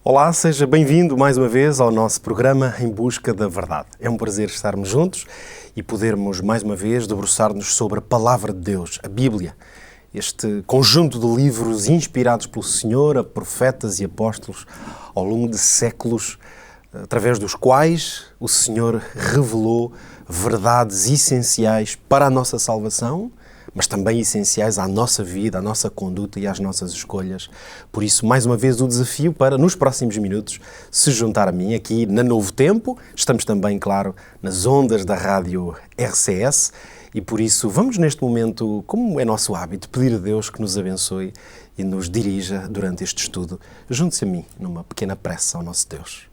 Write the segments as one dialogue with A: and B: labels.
A: Olá, seja bem-vindo mais uma vez ao nosso programa Em Busca da Verdade. É um prazer estarmos juntos e podermos mais uma vez debruçar-nos sobre a Palavra de Deus, a Bíblia, este conjunto de livros inspirados pelo Senhor a profetas e apóstolos ao longo de séculos, através dos quais o Senhor revelou verdades essenciais para a nossa salvação, mas também essenciais à nossa vida, à nossa conduta e às nossas escolhas. Por isso, mais uma vez, o desafio para, nos próximos minutos, se juntar a mim aqui na Novo Tempo. Estamos também, claro, nas ondas da rádio RCS e, por isso, vamos neste momento, como é nosso hábito, pedir a Deus que nos abençoe e nos dirija durante este estudo. Junte-se a mim numa pequena prece ao nosso Deus.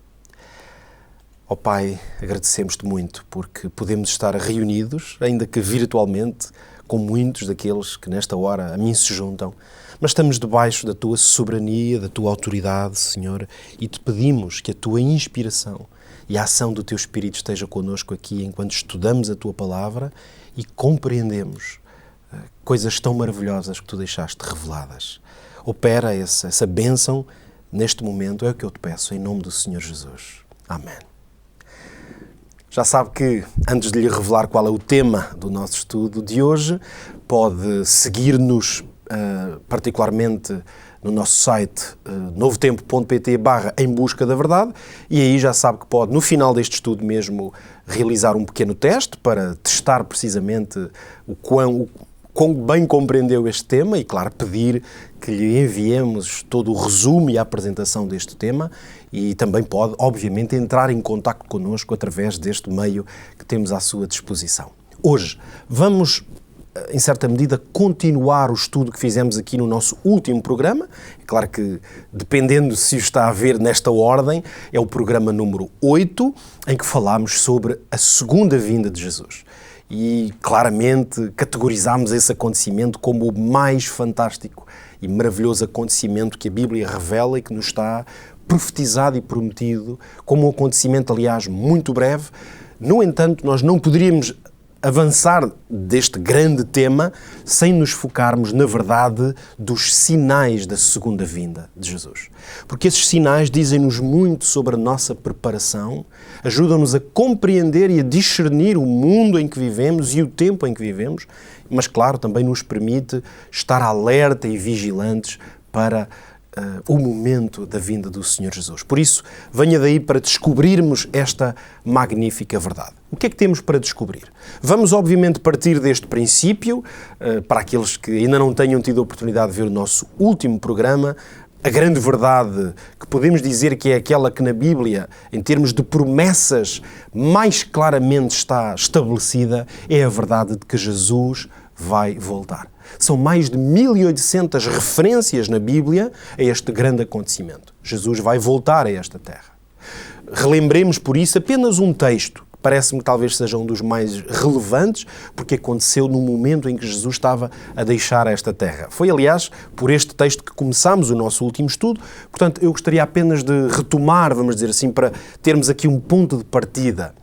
A: Ó Pai, agradecemos-te muito porque podemos estar reunidos, ainda que virtualmente, com muitos daqueles que nesta hora a mim se juntam, mas estamos debaixo da Tua soberania, da Tua autoridade, Senhor, e te pedimos que a Tua inspiração e a ação do Teu Espírito esteja connosco aqui enquanto estudamos a Tua Palavra e compreendemos coisas tão maravilhosas que Tu deixaste reveladas. Opera essa bênção neste momento, é o que eu te peço, em nome do Senhor Jesus. Amém. Já sabe que, antes de lhe revelar qual é o tema do nosso estudo de hoje, pode seguir-nos particularmente no nosso site novotempo.pt/em busca da verdade, e aí já sabe que pode, no final deste estudo mesmo, realizar um pequeno teste para testar precisamente o quão bem compreendeu este tema e, claro, pedir que lhe enviemos todo o resumo e a apresentação deste tema, e também pode, obviamente, entrar em contacto connosco através deste meio que temos à sua disposição. Hoje vamos, em certa medida, continuar o estudo que fizemos aqui no nosso último programa. É claro que, dependendo se o está a ver nesta ordem, é o programa número 8, em que falámos sobre a segunda vinda de Jesus. E claramente categorizámos esse acontecimento como o mais fantástico e maravilhoso acontecimento que a Bíblia revela e que nos está profetizado e prometido como um acontecimento, aliás, muito breve. No entanto, nós não poderíamos avançar deste grande tema sem nos focarmos, na verdade, dos sinais da segunda vinda de Jesus. Porque esses sinais dizem-nos muito sobre a nossa preparação, ajudam-nos a compreender e a discernir o mundo em que vivemos e o tempo em que vivemos, mas, claro, também nos permite estar alerta e vigilantes para o momento da vinda do Senhor Jesus. Por isso, venha daí para descobrirmos esta magnífica verdade. O que é que temos para descobrir? Vamos, obviamente, partir deste princípio, para aqueles que ainda não tenham tido a oportunidade de ver o nosso último programa. A grande verdade que podemos dizer que é aquela que na Bíblia, em termos de promessas, mais claramente está estabelecida, é a verdade de que Jesus vai voltar. São mais de 1800 referências na Bíblia a este grande acontecimento. Jesus vai voltar a esta terra. Relembremos, por isso, apenas um texto, que parece-me que talvez seja um dos mais relevantes, porque aconteceu no momento em que Jesus estava a deixar esta terra. Foi, aliás, por este texto que começámos o nosso último estudo. Portanto, eu gostaria apenas de retomar, vamos dizer assim, para termos aqui um ponto de partida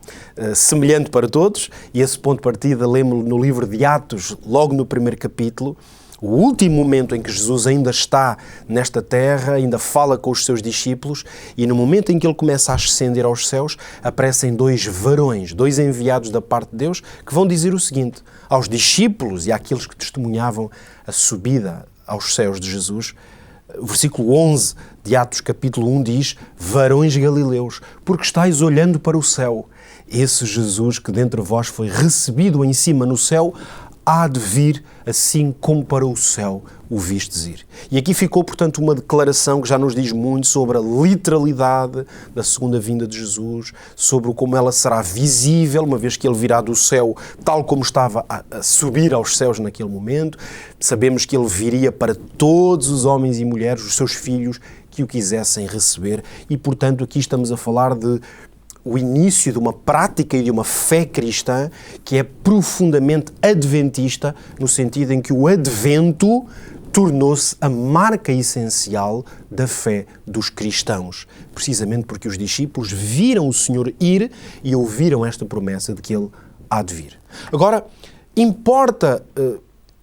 A: semelhante para todos, e esse ponto de partida lemos no livro de Atos, logo no primeiro capítulo, o último momento em que Jesus ainda está nesta terra, ainda fala com os seus discípulos, e no momento em que ele começa a ascender aos céus, aparecem dois varões, dois enviados da parte de Deus, que vão dizer o seguinte aos discípulos e àqueles que testemunhavam a subida aos céus de Jesus. O versículo 11 de Atos capítulo 1 diz: varões galileus, porque estáis olhando para o céu, esse Jesus que dentre vós foi recebido em cima no céu, há de vir assim como para o céu o vistes ir. E aqui ficou, portanto, uma declaração que já nos diz muito sobre a literalidade da segunda vinda de Jesus, sobre como ela será visível, uma vez que ele virá do céu tal como estava a subir aos céus naquele momento. Sabemos que ele viria para todos os homens e mulheres, os seus filhos, que o quisessem receber. E, portanto, aqui estamos a falar de o início de uma prática e de uma fé cristã que é profundamente adventista, no sentido em que o advento tornou-se a marca essencial da fé dos cristãos, precisamente porque os discípulos viram o Senhor ir e ouviram esta promessa de que Ele há de vir. Agora, importa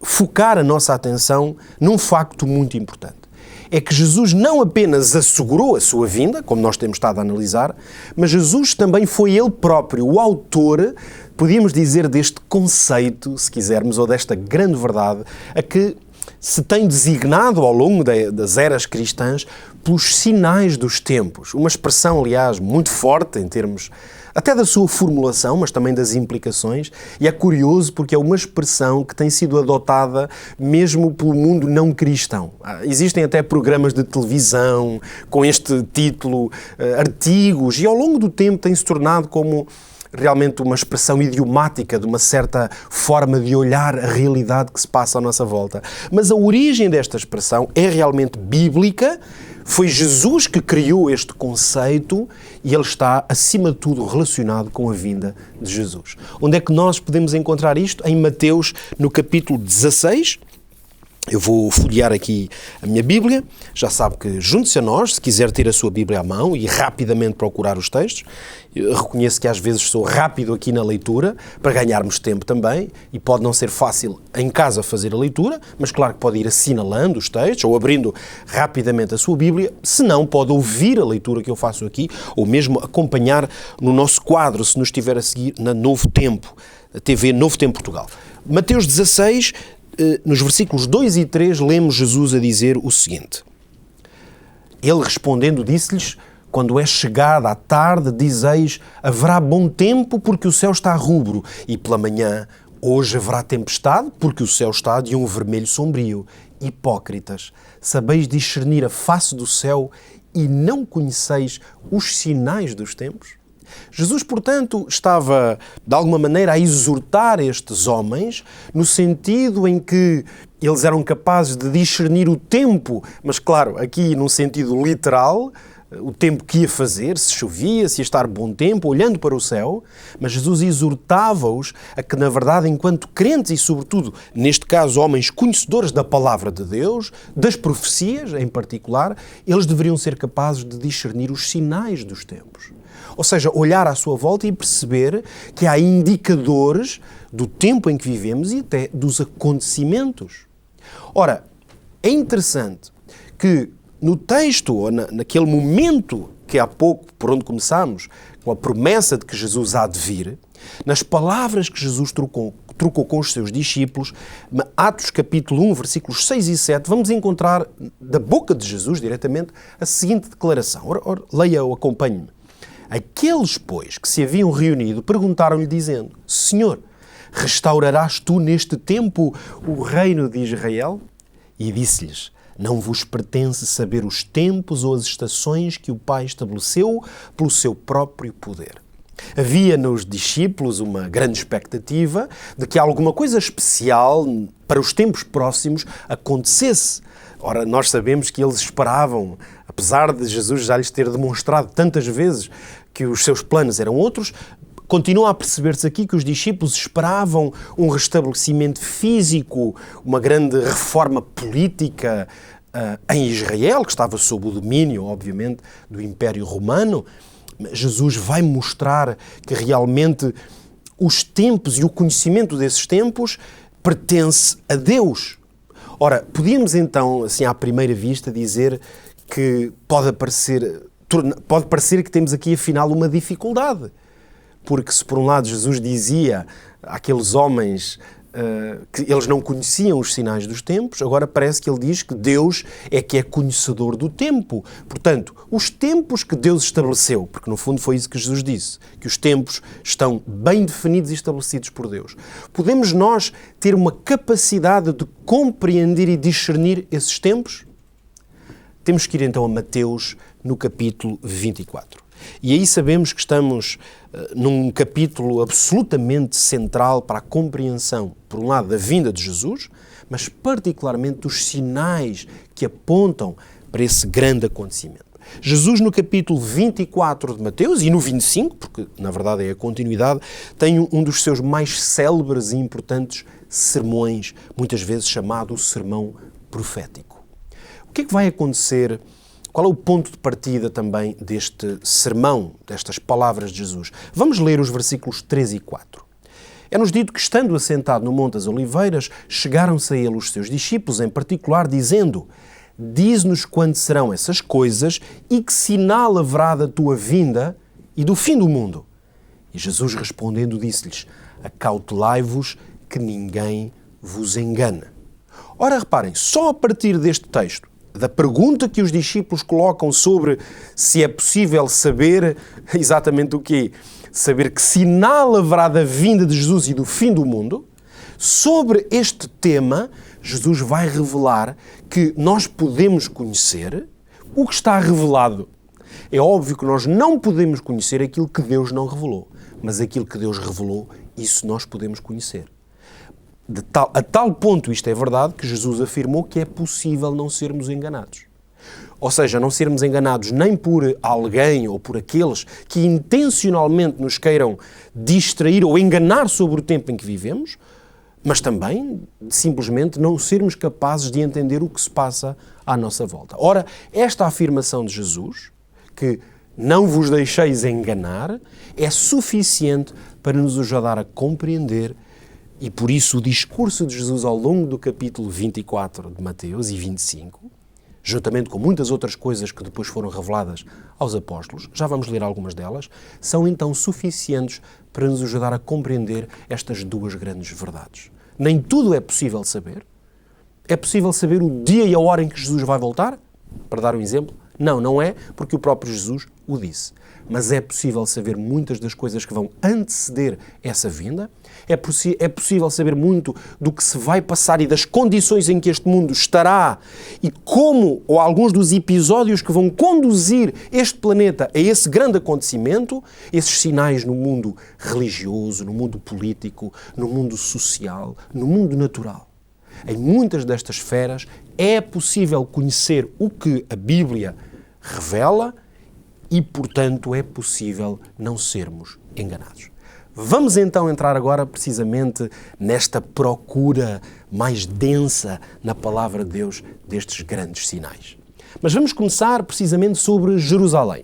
A: focar a nossa atenção num facto muito importante. é que Jesus não apenas assegurou a sua vinda, como nós temos estado a analisar, mas Jesus também foi ele próprio o autor, podíamos dizer, deste conceito, se quisermos, ou desta grande verdade, a que se tem designado ao longo das eras cristãs pelos sinais dos tempos. Uma expressão, aliás, muito forte em termos até da sua formulação, mas também das implicações, e é curioso porque é uma expressão que tem sido adotada mesmo pelo mundo não cristão. Existem até programas de televisão com este título, artigos, e ao longo do tempo tem-se tornado como realmente uma expressão idiomática de uma certa forma de olhar a realidade que se passa à nossa volta. Mas a origem desta expressão é realmente bíblica. Foi Jesus que criou este conceito e ele está, acima de tudo, relacionado com a vinda de Jesus. Onde é que nós podemos encontrar isto? Em Mateus, no capítulo 16. Eu vou folhear aqui a minha Bíblia. Já sabe que junte-se a nós, se quiser ter a sua Bíblia à mão e rapidamente procurar os textos. Eu reconheço que às vezes sou rápido aqui na leitura, para ganharmos tempo também, e pode não ser fácil em casa fazer a leitura, mas claro que pode ir assinalando os textos ou abrindo rapidamente a sua Bíblia. Se não, pode ouvir a leitura que eu faço aqui, ou mesmo acompanhar no nosso quadro, se nos estiver a seguir na Novo Tempo, a TV Novo Tempo Portugal. Mateus 16, nos versículos 2 e 3, lemos Jesus a dizer o seguinte. Ele respondendo disse-lhes: quando é chegada a tarde, dizeis, haverá bom tempo porque o céu está rubro, e pela manhã, hoje haverá tempestade porque o céu está de um vermelho sombrio. Hipócritas, sabeis discernir a face do céu e não conheceis os sinais dos tempos? Jesus, portanto, estava, de alguma maneira, a exortar estes homens no sentido em que eles eram capazes de discernir o tempo, mas, claro, aqui num sentido literal, o tempo que ia fazer, se chovia, se ia estar bom tempo, olhando para o céu, mas Jesus exortava-os a que, na verdade, enquanto crentes e, sobretudo, neste caso, homens conhecedores da palavra de Deus, das profecias em particular, eles deveriam ser capazes de discernir os sinais dos tempos. Ou seja, olhar à sua volta e perceber que há indicadores do tempo em que vivemos e até dos acontecimentos. Ora, é interessante que no texto, ou naquele momento que há pouco, por onde começámos, com a promessa de que Jesus há de vir, nas palavras que Jesus trocou com os seus discípulos, Atos capítulo 1, versículos 6 e 7, vamos encontrar da boca de Jesus diretamente a seguinte declaração. Ora, leia ou acompanhe-me. Aqueles, pois, que se haviam reunido, perguntaram-lhe, dizendo: Senhor, restaurarás tu neste tempo o reino de Israel? E disse-lhes: não vos pertence saber os tempos ou as estações que o Pai estabeleceu pelo seu próprio poder. Havia nos discípulos uma grande expectativa de que alguma coisa especial para os tempos próximos acontecesse. Ora, nós sabemos que eles esperavam, apesar de Jesus já lhes ter demonstrado tantas vezes que os seus planos eram outros, continua a perceber-se aqui que os discípulos esperavam um restabelecimento físico, uma grande reforma política em Israel, que estava sob o domínio, obviamente, do Império Romano. Jesus vai mostrar que realmente os tempos e o conhecimento desses tempos pertence a Deus. Ora, podíamos então, assim à primeira vista, dizer que pode parecer que temos aqui afinal uma dificuldade. Porque se por um lado Jesus dizia àqueles homens que eles não conheciam os sinais dos tempos, agora parece que ele diz que Deus é que é conhecedor do tempo. Portanto, os tempos que Deus estabeleceu, porque no fundo foi isso que Jesus disse, que os tempos estão bem definidos e estabelecidos por Deus. Podemos nós ter uma capacidade de compreender e discernir esses tempos? Temos que ir então a Mateus no capítulo 24. E aí sabemos que estamos num capítulo absolutamente central para a compreensão, por um lado, da vinda de Jesus, mas particularmente dos sinais que apontam para esse grande acontecimento. Jesus, no capítulo 24 de Mateus, e no 25, porque na verdade é a continuidade, tem um dos seus mais célebres e importantes sermões, muitas vezes chamado o sermão profético. O que é que vai acontecer? Qual é o ponto de partida também deste sermão, destas palavras de Jesus? Vamos ler os versículos 3 e 4. É-nos dito que, estando assentado no Monte das Oliveiras, chegaram-se a ele os seus discípulos, em particular, dizendo: diz-nos quando serão essas coisas e que sinal haverá da tua vinda e do fim do mundo. E Jesus respondendo disse-lhes, acautelai-vos que ninguém vos engane. Ora, reparem, só a partir deste texto, da pergunta que os discípulos colocam sobre se é possível saber exatamente o quê, saber que sinal haverá da vinda de Jesus e do fim do mundo, sobre este tema, Jesus vai revelar que nós podemos conhecer o que está revelado. É óbvio que nós não podemos conhecer aquilo que Deus não revelou, mas aquilo que Deus revelou, isso nós podemos conhecer. A tal ponto isto é verdade que Jesus afirmou que é possível não sermos enganados. Ou seja, não sermos enganados nem por alguém ou por aqueles que intencionalmente nos queiram distrair ou enganar sobre o tempo em que vivemos, mas também simplesmente não sermos capazes de entender o que se passa à nossa volta. Ora, esta afirmação de Jesus, que não vos deixeis enganar, é suficiente para nos ajudar a compreender. E por isso o discurso de Jesus ao longo do capítulo 24 de Mateus e 25, juntamente com muitas outras coisas que depois foram reveladas aos apóstolos, já vamos ler algumas delas, são então suficientes para nos ajudar a compreender estas duas grandes verdades. Nem tudo é possível saber. É possível saber o dia e a hora em que Jesus vai voltar? Para dar um exemplo? Não, não é, porque o próprio Jesus o disse. Mas é possível saber muitas das coisas que vão anteceder essa vinda. É possível saber muito do que se vai passar e das condições em que este mundo estará e como, ou alguns dos episódios que vão conduzir este planeta a esse grande acontecimento, esses sinais no mundo religioso, no mundo político, no mundo social, no mundo natural. Em muitas destas esferas é possível conhecer o que a Bíblia revela e, portanto, é possível não sermos enganados. Vamos então entrar agora precisamente nesta procura mais densa na palavra de Deus destes grandes sinais. Mas vamos começar precisamente sobre Jerusalém.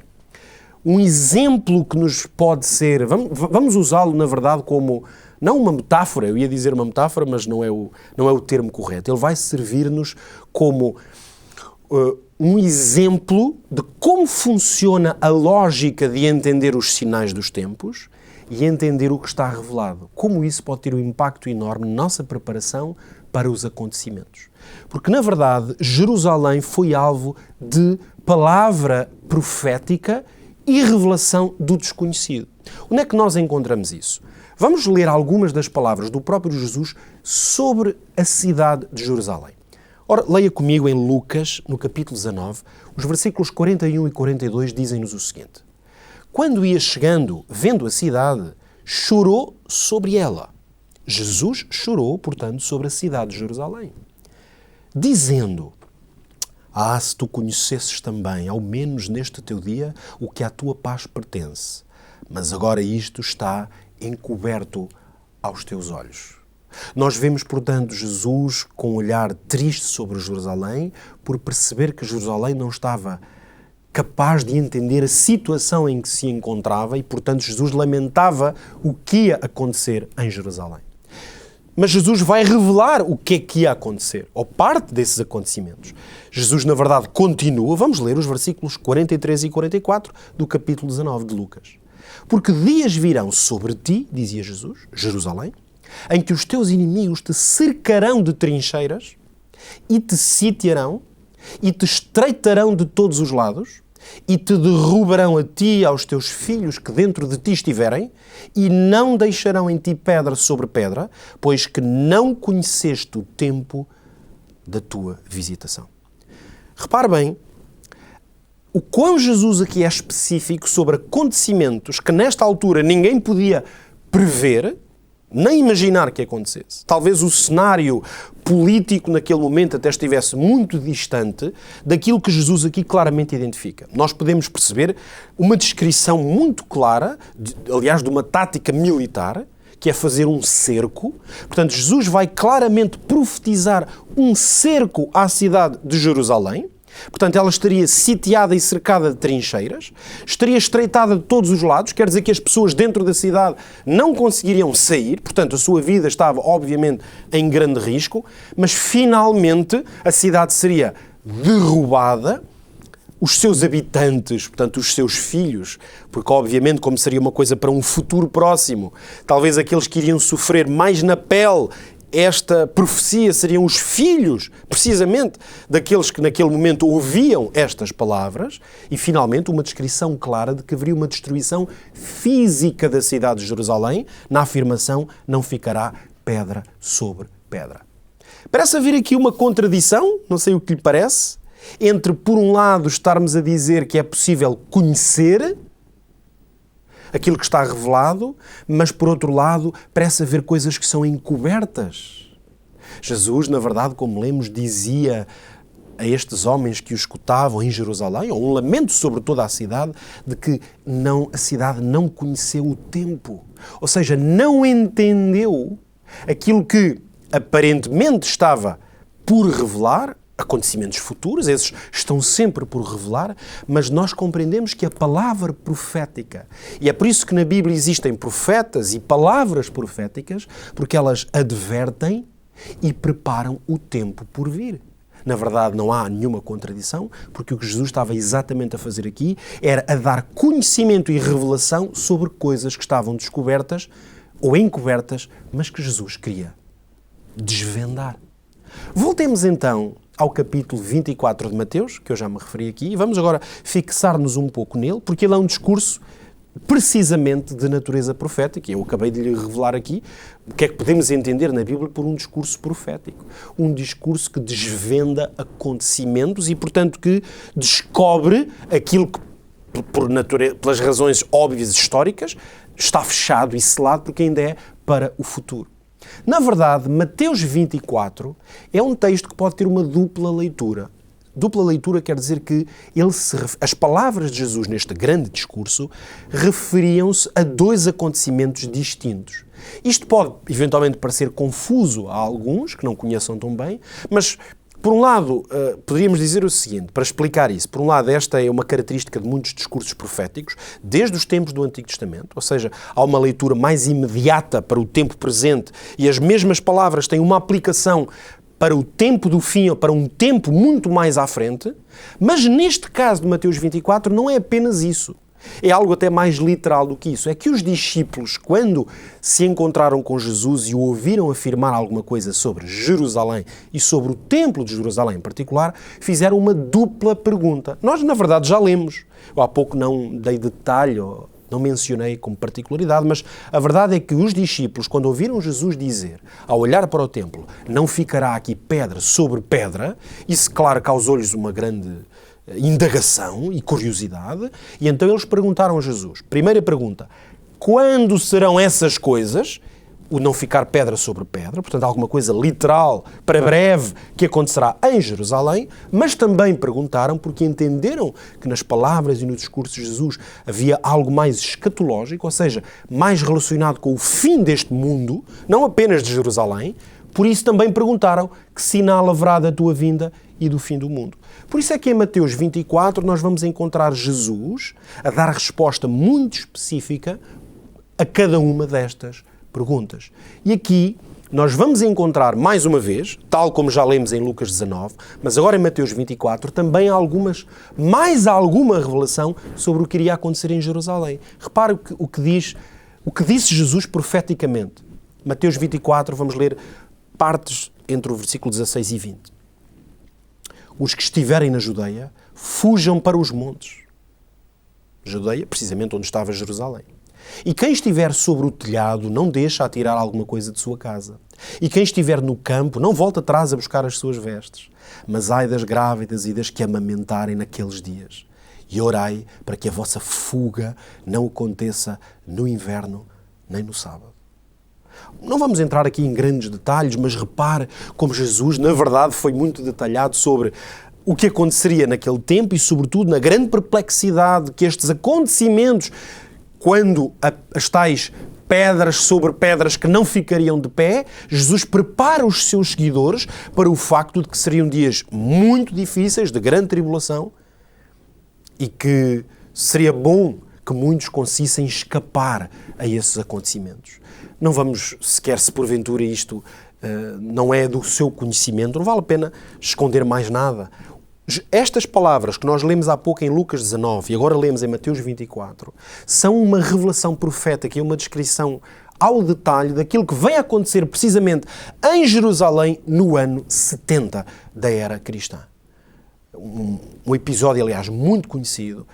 A: Um exemplo que nos pode ser, vamos usá-lo na verdade como, não uma metáfora, eu ia dizer uma metáfora, mas não é o termo correto. Ele vai servir-nos como um exemplo de como funciona a lógica de entender os sinais dos tempos e entender o que está revelado. Como isso pode ter um impacto enorme na nossa preparação para os acontecimentos. Porque, na verdade, Jerusalém foi alvo de palavra profética e revelação do desconhecido. Onde é que nós encontramos isso? Vamos ler algumas das palavras do próprio Jesus sobre a cidade de Jerusalém. Ora, leia comigo em Lucas, no capítulo 19, os versículos 41 e 42 dizem-nos o seguinte. Quando ia chegando, vendo a cidade, chorou sobre ela. Jesus chorou, portanto, sobre a cidade de Jerusalém, dizendo, se tu conhecesses também, ao menos neste teu dia, o que à tua paz pertence, mas agora isto está encoberto aos teus olhos. Nós vemos, portanto, Jesus com um olhar triste sobre Jerusalém, por perceber que Jerusalém não estava capaz de entender a situação em que se encontrava e, portanto, Jesus lamentava o que ia acontecer em Jerusalém. Mas Jesus vai revelar o que é que ia acontecer, ou parte desses acontecimentos. Jesus, na verdade, continua, vamos ler os versículos 43 e 44 do capítulo 19 de Lucas. Porque dias virão sobre ti, dizia Jesus, Jerusalém, em que os teus inimigos te cercarão de trincheiras e te sitiarão e te estreitarão de todos os lados e te derrubarão a ti e aos teus filhos que dentro de ti estiverem e não deixarão em ti pedra sobre pedra, pois que não conheceste o tempo da tua visitação. Repare bem, o quão Jesus aqui é específico sobre acontecimentos que nesta altura ninguém podia prever, nem imaginar que acontecesse. Talvez o cenário político naquele momento até estivesse muito distante daquilo que Jesus aqui claramente identifica. Nós podemos perceber uma descrição muito clara, aliás, de uma tática militar, que é fazer um cerco. Portanto, Jesus vai claramente profetizar um cerco à cidade de Jerusalém. Portanto, ela estaria sitiada e cercada de trincheiras, estaria estreitada de todos os lados, quer dizer que as pessoas dentro da cidade não conseguiriam sair, portanto, a sua vida estava, obviamente, em grande risco, mas finalmente a cidade seria derrubada, os seus habitantes, portanto, os seus filhos, porque obviamente como seria uma coisa para um futuro próximo, talvez aqueles que iriam sofrer mais na pele esta profecia seriam os filhos, precisamente, daqueles que naquele momento ouviam estas palavras, e finalmente uma descrição clara de que haveria uma destruição física da cidade de Jerusalém, na afirmação, não ficará pedra sobre pedra. Parece haver aqui uma contradição, não sei o que lhe parece, entre, por um lado, estarmos a dizer que é possível conhecer aquilo que está revelado, mas, por outro lado, parece haver coisas que são encobertas. Jesus, na verdade, como lemos, dizia a estes homens que o escutavam em Jerusalém, ou um lamento sobre toda a cidade, de que a cidade não conheceu o tempo. Ou seja, não entendeu aquilo que aparentemente estava por revelar, acontecimentos futuros, esses estão sempre por revelar, mas nós compreendemos que a palavra profética, e é por isso que na Bíblia existem profetas e palavras proféticas, porque elas advertem e preparam o tempo por vir. Na verdade, não há nenhuma contradição, porque o que Jesus estava exatamente a fazer aqui era a dar conhecimento e revelação sobre coisas que estavam descobertas ou encobertas, mas que Jesus queria desvendar. Voltemos então ao capítulo 24 de Mateus, que eu já me referi aqui, e vamos agora fixar-nos um pouco nele, porque ele é um discurso precisamente de natureza profética. Eu acabei de lhe revelar aqui o que é que podemos entender na Bíblia por um discurso profético. Um discurso que desvenda acontecimentos e, portanto, que descobre aquilo que, pelas razões óbvias históricas, está fechado e selado porque ainda é para o futuro. Na verdade, Mateus 24 é um texto que pode ter uma dupla leitura. Dupla leitura quer dizer que as palavras de Jesus neste grande discurso referiam-se a dois acontecimentos distintos. Isto pode eventualmente parecer confuso a alguns que não conheçam tão bem, mas por um lado, poderíamos dizer o seguinte, para explicar isso. Por um lado, esta é uma característica de muitos discursos proféticos, desde os tempos do Antigo Testamento, ou seja, há uma leitura mais imediata para o tempo presente e as mesmas palavras têm uma aplicação para o tempo do fim ou para um tempo muito mais à frente, mas neste caso de Mateus 24 não é apenas isso. É algo até mais literal do que isso. É que os discípulos, quando se encontraram com Jesus e o ouviram afirmar alguma coisa sobre Jerusalém e sobre o Templo de Jerusalém em particular, fizeram uma dupla pergunta. Nós, na verdade, já lemos. Eu há pouco não dei detalhe, ou não mencionei como particularidade, mas a verdade é que os discípulos, quando ouviram Jesus dizer, ao olhar para o templo, não ficará aqui pedra sobre pedra, isso, claro, causou-lhes uma grande indagação e curiosidade, e então eles perguntaram a Jesus. Primeira pergunta, quando serão essas coisas? O não ficar pedra sobre pedra, portanto alguma coisa literal, para breve, que acontecerá em Jerusalém, mas também perguntaram porque entenderam que nas palavras e no discurso de Jesus havia algo mais escatológico, ou seja, mais relacionado com o fim deste mundo, não apenas de Jerusalém, por isso também perguntaram que sinal haverá da tua vinda e do fim do mundo. Por isso é que em Mateus 24 nós vamos encontrar Jesus a dar resposta muito específica a cada uma destas perguntas. E aqui nós vamos encontrar, mais uma vez, tal como já lemos em Lucas 19, mas agora em Mateus 24, também mais alguma revelação sobre o que iria acontecer em Jerusalém. Repare o que disse Jesus profeticamente. Mateus 24, vamos ler partes entre o versículo 16 e 20. Os que estiverem na Judeia, fujam para os montes. Judeia, precisamente onde estava Jerusalém. E quem estiver sobre o telhado, não deixa atirar alguma coisa de sua casa. E quem estiver no campo, não volta atrás a buscar as suas vestes. Mas ai das grávidas e das que amamentarem naqueles dias. E orai para que a vossa fuga não aconteça no inverno nem no sábado. Não vamos entrar aqui em grandes detalhes, mas repare como Jesus, na verdade, foi muito detalhado sobre o que aconteceria naquele tempo e, sobretudo, na grande perplexidade que estes acontecimentos, quando as tais pedras sobre pedras que não ficariam de pé, Jesus prepara os seus seguidores para o facto de que seriam dias muito difíceis, de grande tribulação, e que seria bom que muitos conseguissem escapar a esses acontecimentos. Não vamos sequer, se porventura isto não é do seu conhecimento, não vale a pena esconder mais nada. Estas palavras que nós lemos há pouco em Lucas 19 e agora lemos em Mateus 24 são uma revelação profética e uma descrição ao detalhe daquilo que vem acontecer precisamente em Jerusalém no ano 70 da era cristã. Um episódio, aliás, muito conhecido.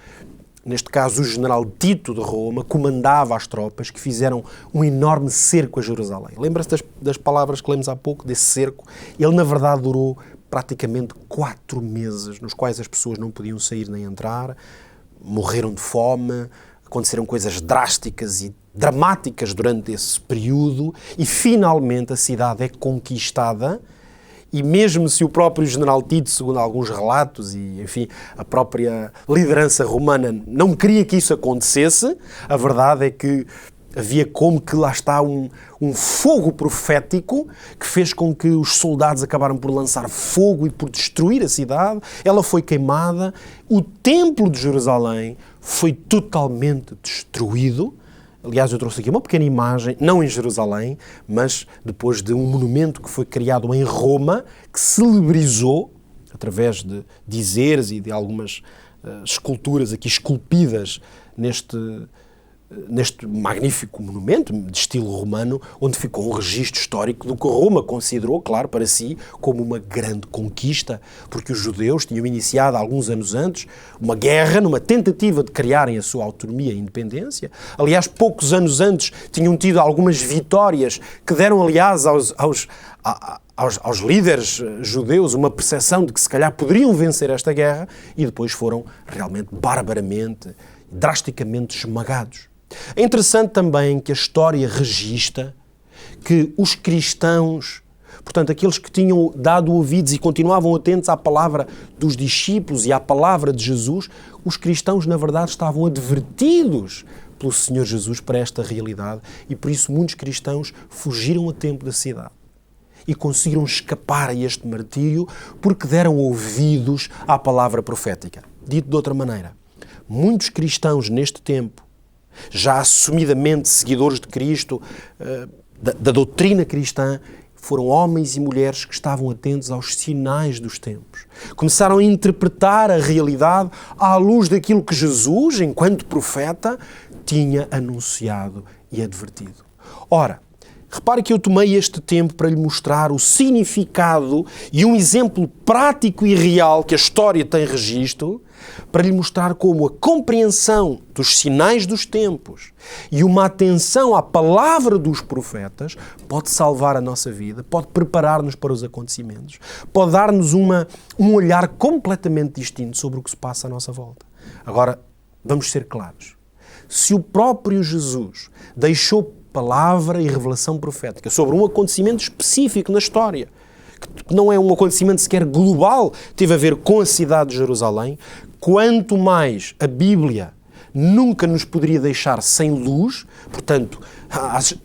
A: Neste caso, o general Tito de Roma comandava as tropas que fizeram um enorme cerco a Jerusalém. Lembra-se das palavras que lemos há pouco, desse cerco? Ele, na verdade, durou praticamente 4 meses, nos quais as pessoas não podiam sair nem entrar, morreram de fome, aconteceram coisas drásticas e dramáticas durante esse período e, finalmente, a cidade é conquistada. E mesmo se o próprio general Tito, segundo alguns relatos e, enfim, a própria liderança romana não queria que isso acontecesse, a verdade é que havia como que lá está um fogo profético que fez com que os soldados acabaram por lançar fogo e por destruir a cidade. Ela foi queimada, o templo de Jerusalém foi totalmente destruído. Aliás, eu trouxe aqui uma pequena imagem, não em Jerusalém, mas depois de um monumento que foi criado em Roma, que celebrizou, através de dizeres e de algumas esculturas aqui esculpidas neste magnífico monumento de estilo romano, onde ficou um registro histórico do que Roma considerou, claro, para si, como uma grande conquista, porque os judeus tinham iniciado, alguns anos antes, uma guerra numa tentativa de criarem a sua autonomia e independência. Aliás, poucos anos antes, tinham tido algumas vitórias que deram, aliás, aos líderes judeus uma percepção de que se calhar poderiam vencer esta guerra e depois foram realmente barbaramente, drasticamente esmagados. É interessante também que a história registra que os cristãos, portanto, aqueles que tinham dado ouvidos e continuavam atentos à palavra dos discípulos e à palavra de Jesus, os cristãos, na verdade, estavam advertidos pelo Senhor Jesus para esta realidade e, por isso, muitos cristãos fugiram a tempo da cidade e conseguiram escapar a este martírio porque deram ouvidos à palavra profética. Dito de outra maneira, muitos cristãos neste tempo, já assumidamente seguidores de Cristo, da doutrina cristã, foram homens e mulheres que estavam atentos aos sinais dos tempos. Começaram a interpretar a realidade à luz daquilo que Jesus, enquanto profeta, tinha anunciado e advertido. Ora, repare que eu tomei este tempo para lhe mostrar o significado e um exemplo prático e real que a história tem registro, para lhe mostrar como a compreensão dos sinais dos tempos e uma atenção à palavra dos profetas pode salvar a nossa vida, pode preparar-nos para os acontecimentos, pode dar-nos um olhar completamente distinto sobre o que se passa à nossa volta. Agora, vamos ser claros. Se o próprio Jesus deixou palavra e revelação profética sobre um acontecimento específico na história, que não é um acontecimento sequer global, teve a ver com a cidade de Jerusalém, quanto mais a Bíblia nunca nos poderia deixar sem luz, portanto,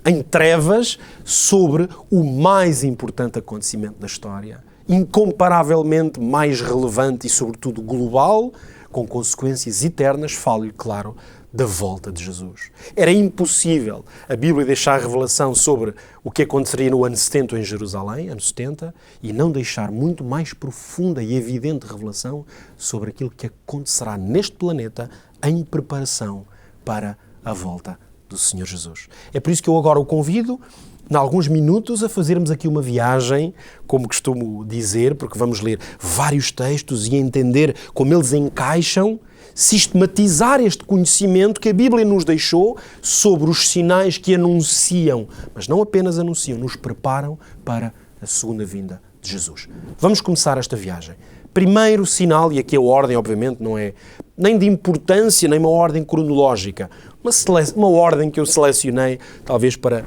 A: em trevas, sobre o mais importante acontecimento da história, incomparavelmente mais relevante e, sobretudo, global, com consequências eternas, falo-lhe, claro, da volta de Jesus. Era impossível a Bíblia deixar a revelação sobre o que aconteceria no ano 70 em Jerusalém, ano 70, e não deixar muito mais profunda e evidente revelação sobre aquilo que acontecerá neste planeta em preparação para a volta do Senhor Jesus. É por isso que eu agora o convido, em alguns minutos, a fazermos aqui uma viagem, como costumo dizer, porque vamos ler vários textos e entender como eles encaixam, sistematizar este conhecimento que a Bíblia nos deixou sobre os sinais que anunciam, mas não apenas anunciam, nos preparam para a segunda vinda de Jesus. Vamos começar esta viagem. Primeiro sinal, e aqui a ordem obviamente não é nem de importância, nem uma ordem cronológica, uma ordem que eu selecionei talvez para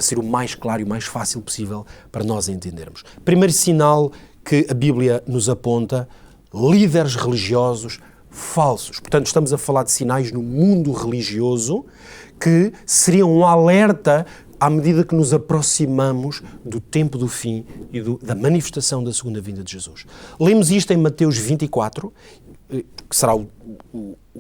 A: ser o mais claro e o mais fácil possível para nós entendermos. Primeiro sinal que a Bíblia nos aponta, líderes religiosos falsos. Portanto, estamos a falar de sinais no mundo religioso que seriam um alerta à medida que nos aproximamos do tempo do fim e da manifestação da segunda vinda de Jesus. Lemos isto em Mateus 24 que será o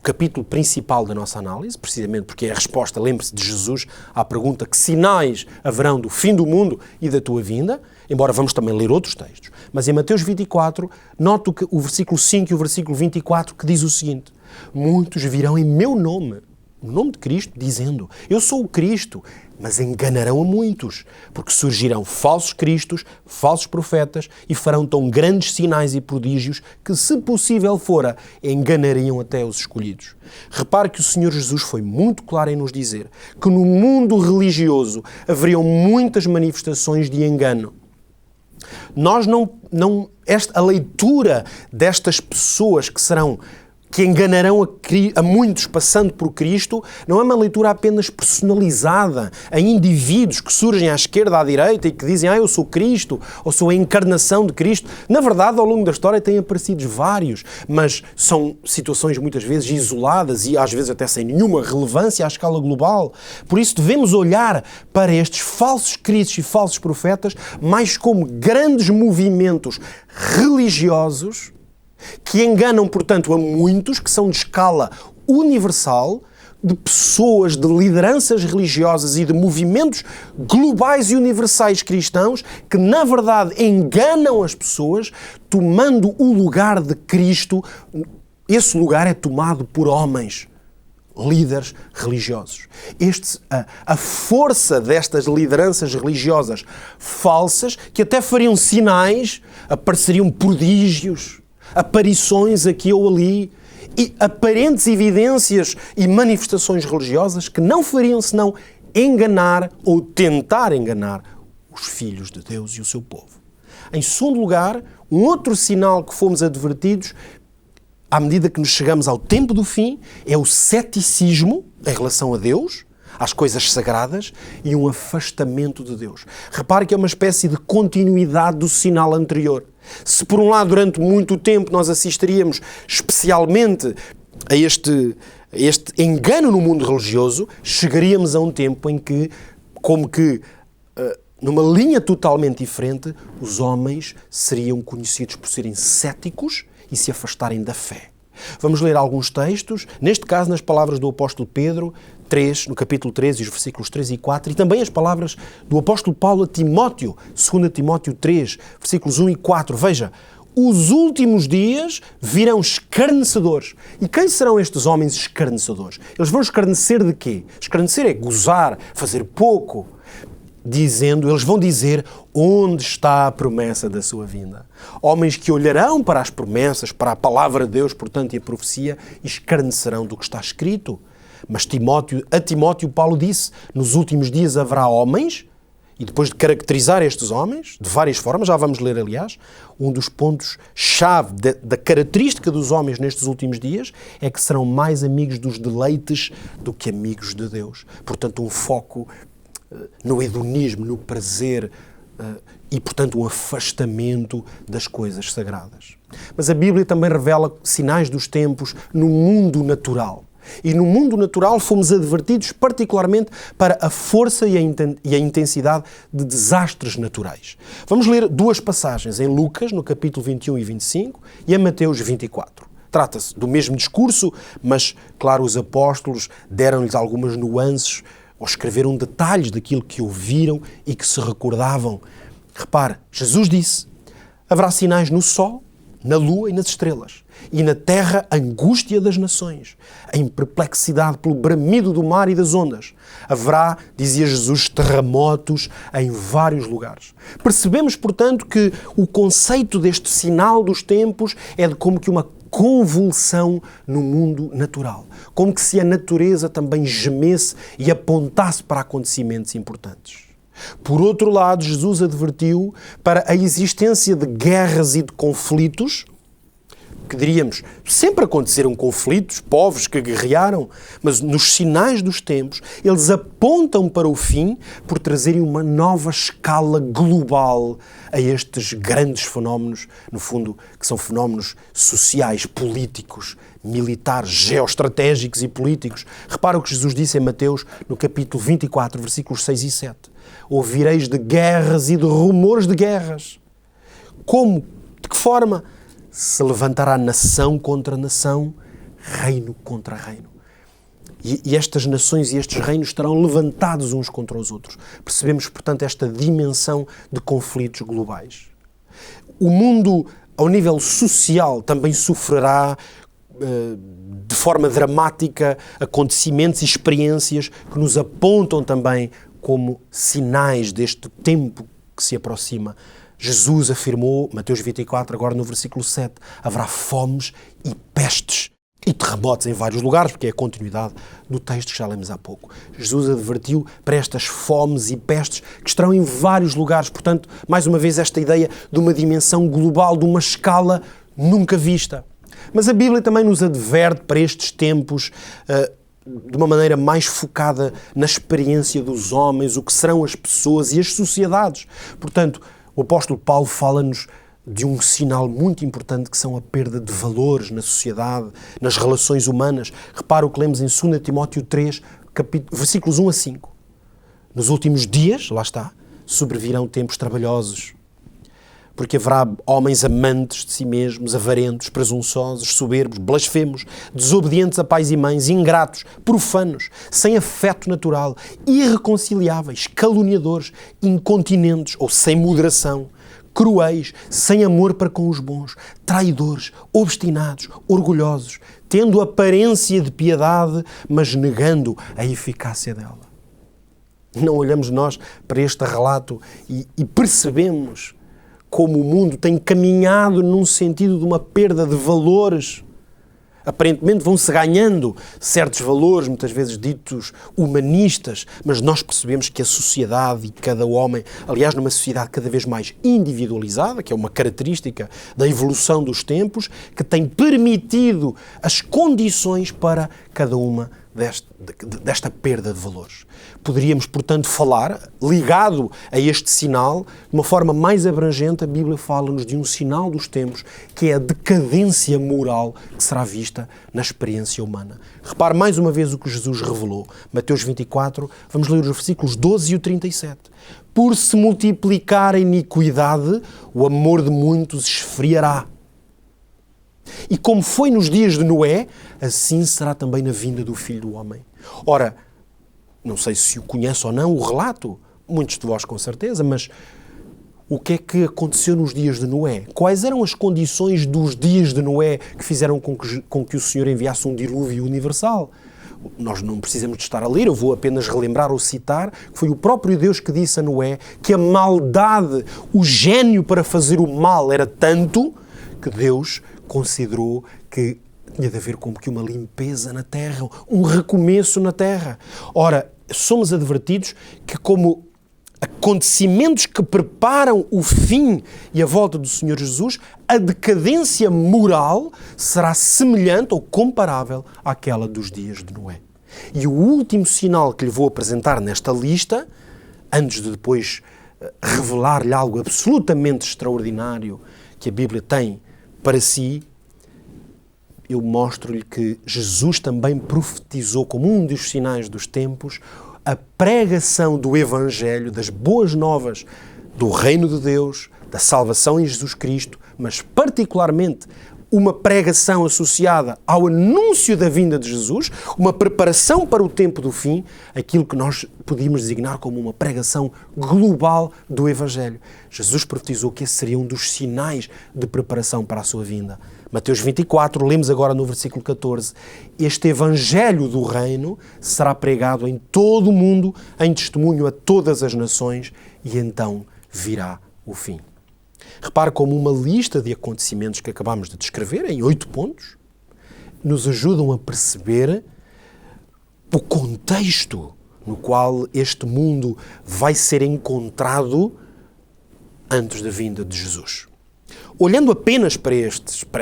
A: capítulo principal da nossa análise, precisamente porque é a resposta, lembre-se, de Jesus à pergunta: que sinais haverão do fim do mundo e da tua vinda? Embora vamos também ler outros textos. Mas em Mateus 24, noto que o versículo 5 e o versículo 24, que diz o seguinte: muitos virão em meu nome, o nome de Cristo, dizendo: eu sou o Cristo, mas enganarão a muitos, porque surgirão falsos cristos, falsos profetas, e farão tão grandes sinais e prodígios que, se possível fora, enganariam até os escolhidos. Repare que o Senhor Jesus foi muito claro em nos dizer que no mundo religioso haveriam muitas manifestações de engano. A leitura destas pessoas que enganarão a muitos passando por Cristo, não é uma leitura apenas personalizada em indivíduos que surgem à esquerda, à direita e que dizem: eu sou Cristo, ou sou a encarnação de Cristo. Na verdade, ao longo da história têm aparecido vários, mas são situações muitas vezes isoladas e às vezes até sem nenhuma relevância à escala global. Por isso devemos olhar para estes falsos cristos e falsos profetas mais como grandes movimentos religiosos que enganam, portanto, a muitos, que são de escala universal, de pessoas, de lideranças religiosas e de movimentos globais e universais cristãos que, na verdade, enganam as pessoas, tomando o lugar de Cristo. Esse lugar é tomado por homens, líderes religiosos. A força destas lideranças religiosas falsas, que até fariam sinais, apareceriam prodígios, aparições aqui ou ali, e aparentes evidências e manifestações religiosas que não fariam senão enganar ou tentar enganar os filhos de Deus e o seu povo. Em segundo lugar, um outro sinal que fomos advertidos à medida que nos chegamos ao tempo do fim é o ceticismo em relação a Deus, às coisas sagradas, e um afastamento de Deus. Repare que é uma espécie de continuidade do sinal anterior. Se por um lado durante muito tempo nós assistiríamos especialmente a este engano no mundo religioso, chegaríamos a um tempo em que, numa linha totalmente diferente, os homens seriam conhecidos por serem céticos e se afastarem da fé. Vamos ler alguns textos, neste caso nas palavras do apóstolo Pedro, no capítulo 13, os versículos 3 e 4, e também as palavras do apóstolo Paulo a Timóteo, 2 Timóteo 3, versículos 1 e 4. Veja: os últimos dias virão escarnecedores. E quem serão estes homens escarnecedores? Eles vão escarnecer de quê? Escarnecer é gozar, fazer pouco. Eles vão dizer: onde está a promessa da sua vinda? Homens que olharão para as promessas, para a palavra de Deus, portanto, e a profecia, e escarnecerão do que está escrito. Mas a Timóteo Paulo disse: nos últimos dias haverá homens, e depois de caracterizar estes homens, de várias formas, já vamos ler, aliás, um dos pontos-chave da característica dos homens nestes últimos dias é que serão mais amigos dos deleites do que amigos de Deus. Portanto, um foco no hedonismo, no prazer e, portanto, um afastamento das coisas sagradas. Mas a Bíblia também revela sinais dos tempos no mundo natural. E no mundo natural fomos advertidos particularmente para a força e a intensidade de desastres naturais. Vamos ler duas passagens em Lucas, no capítulo 21 e 25, e em Mateus 24. Trata-se do mesmo discurso, mas, claro, os apóstolos deram-lhes algumas nuances ou escreveram detalhes daquilo que ouviram e que se recordavam. Repare, Jesus disse: haverá sinais no sol, na lua e nas estrelas, e na terra angústia das nações, em perplexidade pelo bramido do mar e das ondas. Haverá, dizia Jesus, terremotos em vários lugares. Percebemos, portanto, que o conceito deste sinal dos tempos é de como que uma convulsão no mundo natural. Como que se a natureza também gemesse e apontasse para acontecimentos importantes. Por outro lado, Jesus advertiu para a existência de guerras e de conflitos, que diríamos, sempre aconteceram conflitos, povos que guerrearam, mas nos sinais dos tempos, eles apontam para o fim por trazerem uma nova escala global a estes grandes fenómenos, no fundo, que são fenómenos sociais, políticos, militares, geoestratégicos e políticos. Repara o que Jesus disse em Mateus, no capítulo 24, versículos 6 e 7. Ouvireis de guerras e de rumores de guerras. Como? De que forma? se levantará nação contra nação, reino contra reino. E estas nações e estes reinos estarão levantados uns contra os outros. Percebemos, portanto, esta dimensão de conflitos globais. O mundo, ao nível social, também sofrerá de forma dramática acontecimentos e experiências que nos apontam também como sinais deste tempo que se aproxima. Jesus afirmou, Mateus 24, agora no versículo 7, haverá fomes e pestes e terremotos em vários lugares, porque é a continuidade do texto que já lemos há pouco. Jesus advertiu para estas fomes e pestes que estarão em vários lugares. Portanto, mais uma vez, esta ideia de uma dimensão global, de uma escala nunca vista. Mas a Bíblia também nos adverte para estes tempos de uma maneira mais focada na experiência dos homens, o que serão as pessoas e as sociedades. Portanto, o apóstolo Paulo fala-nos de um sinal muito importante que são a perda de valores na sociedade, nas relações humanas. Repara o que lemos em 2 Timóteo 3, versículos 1 a 5. Nos últimos dias, lá está, sobrevirão tempos trabalhosos, porque haverá homens amantes de si mesmos, avarentos, presunçosos, soberbos, blasfemos, desobedientes a pais e mães, ingratos, profanos, sem afeto natural, irreconciliáveis, caluniadores, incontinentes ou sem moderação, cruéis, sem amor para com os bons, traidores, obstinados, orgulhosos, tendo aparência de piedade, mas negando a eficácia dela. Não olhamos nós para este relato e percebemos como o mundo tem caminhado num sentido de uma perda de valores. Aparentemente vão-se ganhando certos valores, muitas vezes ditos humanistas, mas nós percebemos que a sociedade e cada homem, aliás, numa sociedade cada vez mais individualizada, que é uma característica da evolução dos tempos, que tem permitido as condições para cada uma desta perda de valores. Poderíamos, portanto, falar, ligado a este sinal, de uma forma mais abrangente, a Bíblia fala-nos de um sinal dos tempos, que é a decadência moral que será vista na experiência humana. Repare mais uma vez o que Jesus revelou. Mateus 24, vamos ler os versículos 12 e o 37. Por se multiplicar a iniquidade, o amor de muitos esfriará. E como foi nos dias de Noé, assim será também na vinda do Filho do Homem. Ora, não sei se o conhece ou não o relato, muitos de vós com certeza, mas o que é que aconteceu nos dias de Noé? Quais eram as condições dos dias de Noé que fizeram com que o Senhor enviasse um dilúvio universal? Nós não precisamos de estar a ler, eu vou apenas relembrar ou citar que foi o próprio Deus que disse a Noé que a maldade, o gênio para fazer o mal era tanto que Deus considerou que tinha de haver como que uma limpeza na terra, um recomeço na terra. Ora, somos advertidos que como acontecimentos que preparam o fim e a volta do Senhor Jesus, a decadência moral será semelhante ou comparável àquela dos dias de Noé. E o último sinal que lhe vou apresentar nesta lista, antes de depois revelar-lhe algo absolutamente extraordinário que a Bíblia tem para si, eu mostro-lhe que Jesus também profetizou como um dos sinais dos tempos a pregação do Evangelho, das boas novas do reino de Deus, da salvação em Jesus Cristo, mas particularmente uma pregação associada ao anúncio da vinda de Jesus, uma preparação para o tempo do fim, aquilo que nós podíamos designar como uma pregação global do Evangelho. Jesus profetizou que esse seria um dos sinais de preparação para a sua vinda. Mateus 24, lemos agora no versículo 14, este Evangelho do Reino será pregado em todo o mundo, em testemunho a todas as nações, e então virá o fim. Repare como uma lista de acontecimentos que acabamos de descrever, em 8 pontos, nos ajudam a perceber o contexto no qual este mundo vai ser encontrado antes da vinda de Jesus. Olhando apenas para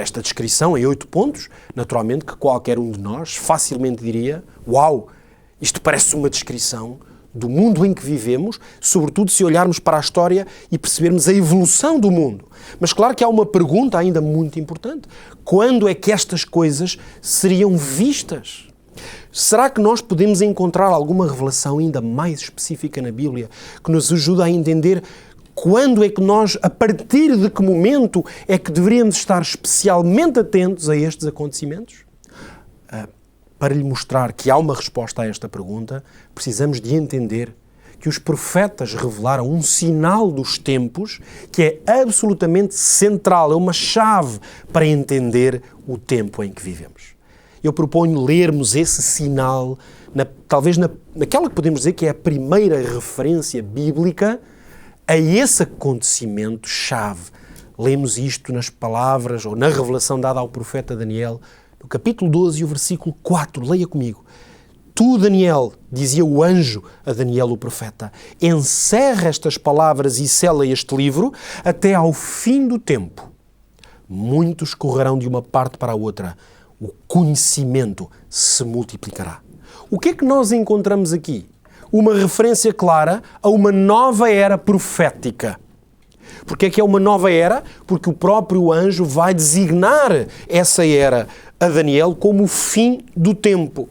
A: esta descrição em 8 pontos, naturalmente que qualquer um de nós facilmente diria: uau, isto parece uma descrição do mundo em que vivemos, sobretudo se olharmos para a história e percebermos a evolução do mundo. Mas claro que há uma pergunta ainda muito importante. Quando é que estas coisas seriam vistas? Será que nós podemos encontrar alguma revelação ainda mais específica na Bíblia que nos ajuda a entender quando é que nós, a partir de que momento é que deveríamos estar especialmente atentos a estes acontecimentos? Para lhe mostrar que há uma resposta a esta pergunta, precisamos de entender que os profetas revelaram um sinal dos tempos que é absolutamente central, é uma chave para entender o tempo em que vivemos. Eu proponho lermos esse sinal, naquela que podemos dizer que é a primeira referência bíblica a esse acontecimento-chave. Lemos isto nas palavras ou na revelação dada ao profeta Daniel, no capítulo 12 e o versículo 4. Leia comigo. Tu, Daniel, dizia o anjo a Daniel o profeta, encerra estas palavras e sela este livro até ao fim do tempo. Muitos correrão de uma parte para a outra. O conhecimento se multiplicará. O que é que nós encontramos aqui? Uma referência clara a uma nova era profética. Porque é que é uma nova era? Porque o próprio anjo vai designar essa era a Daniel como o fim do tempo.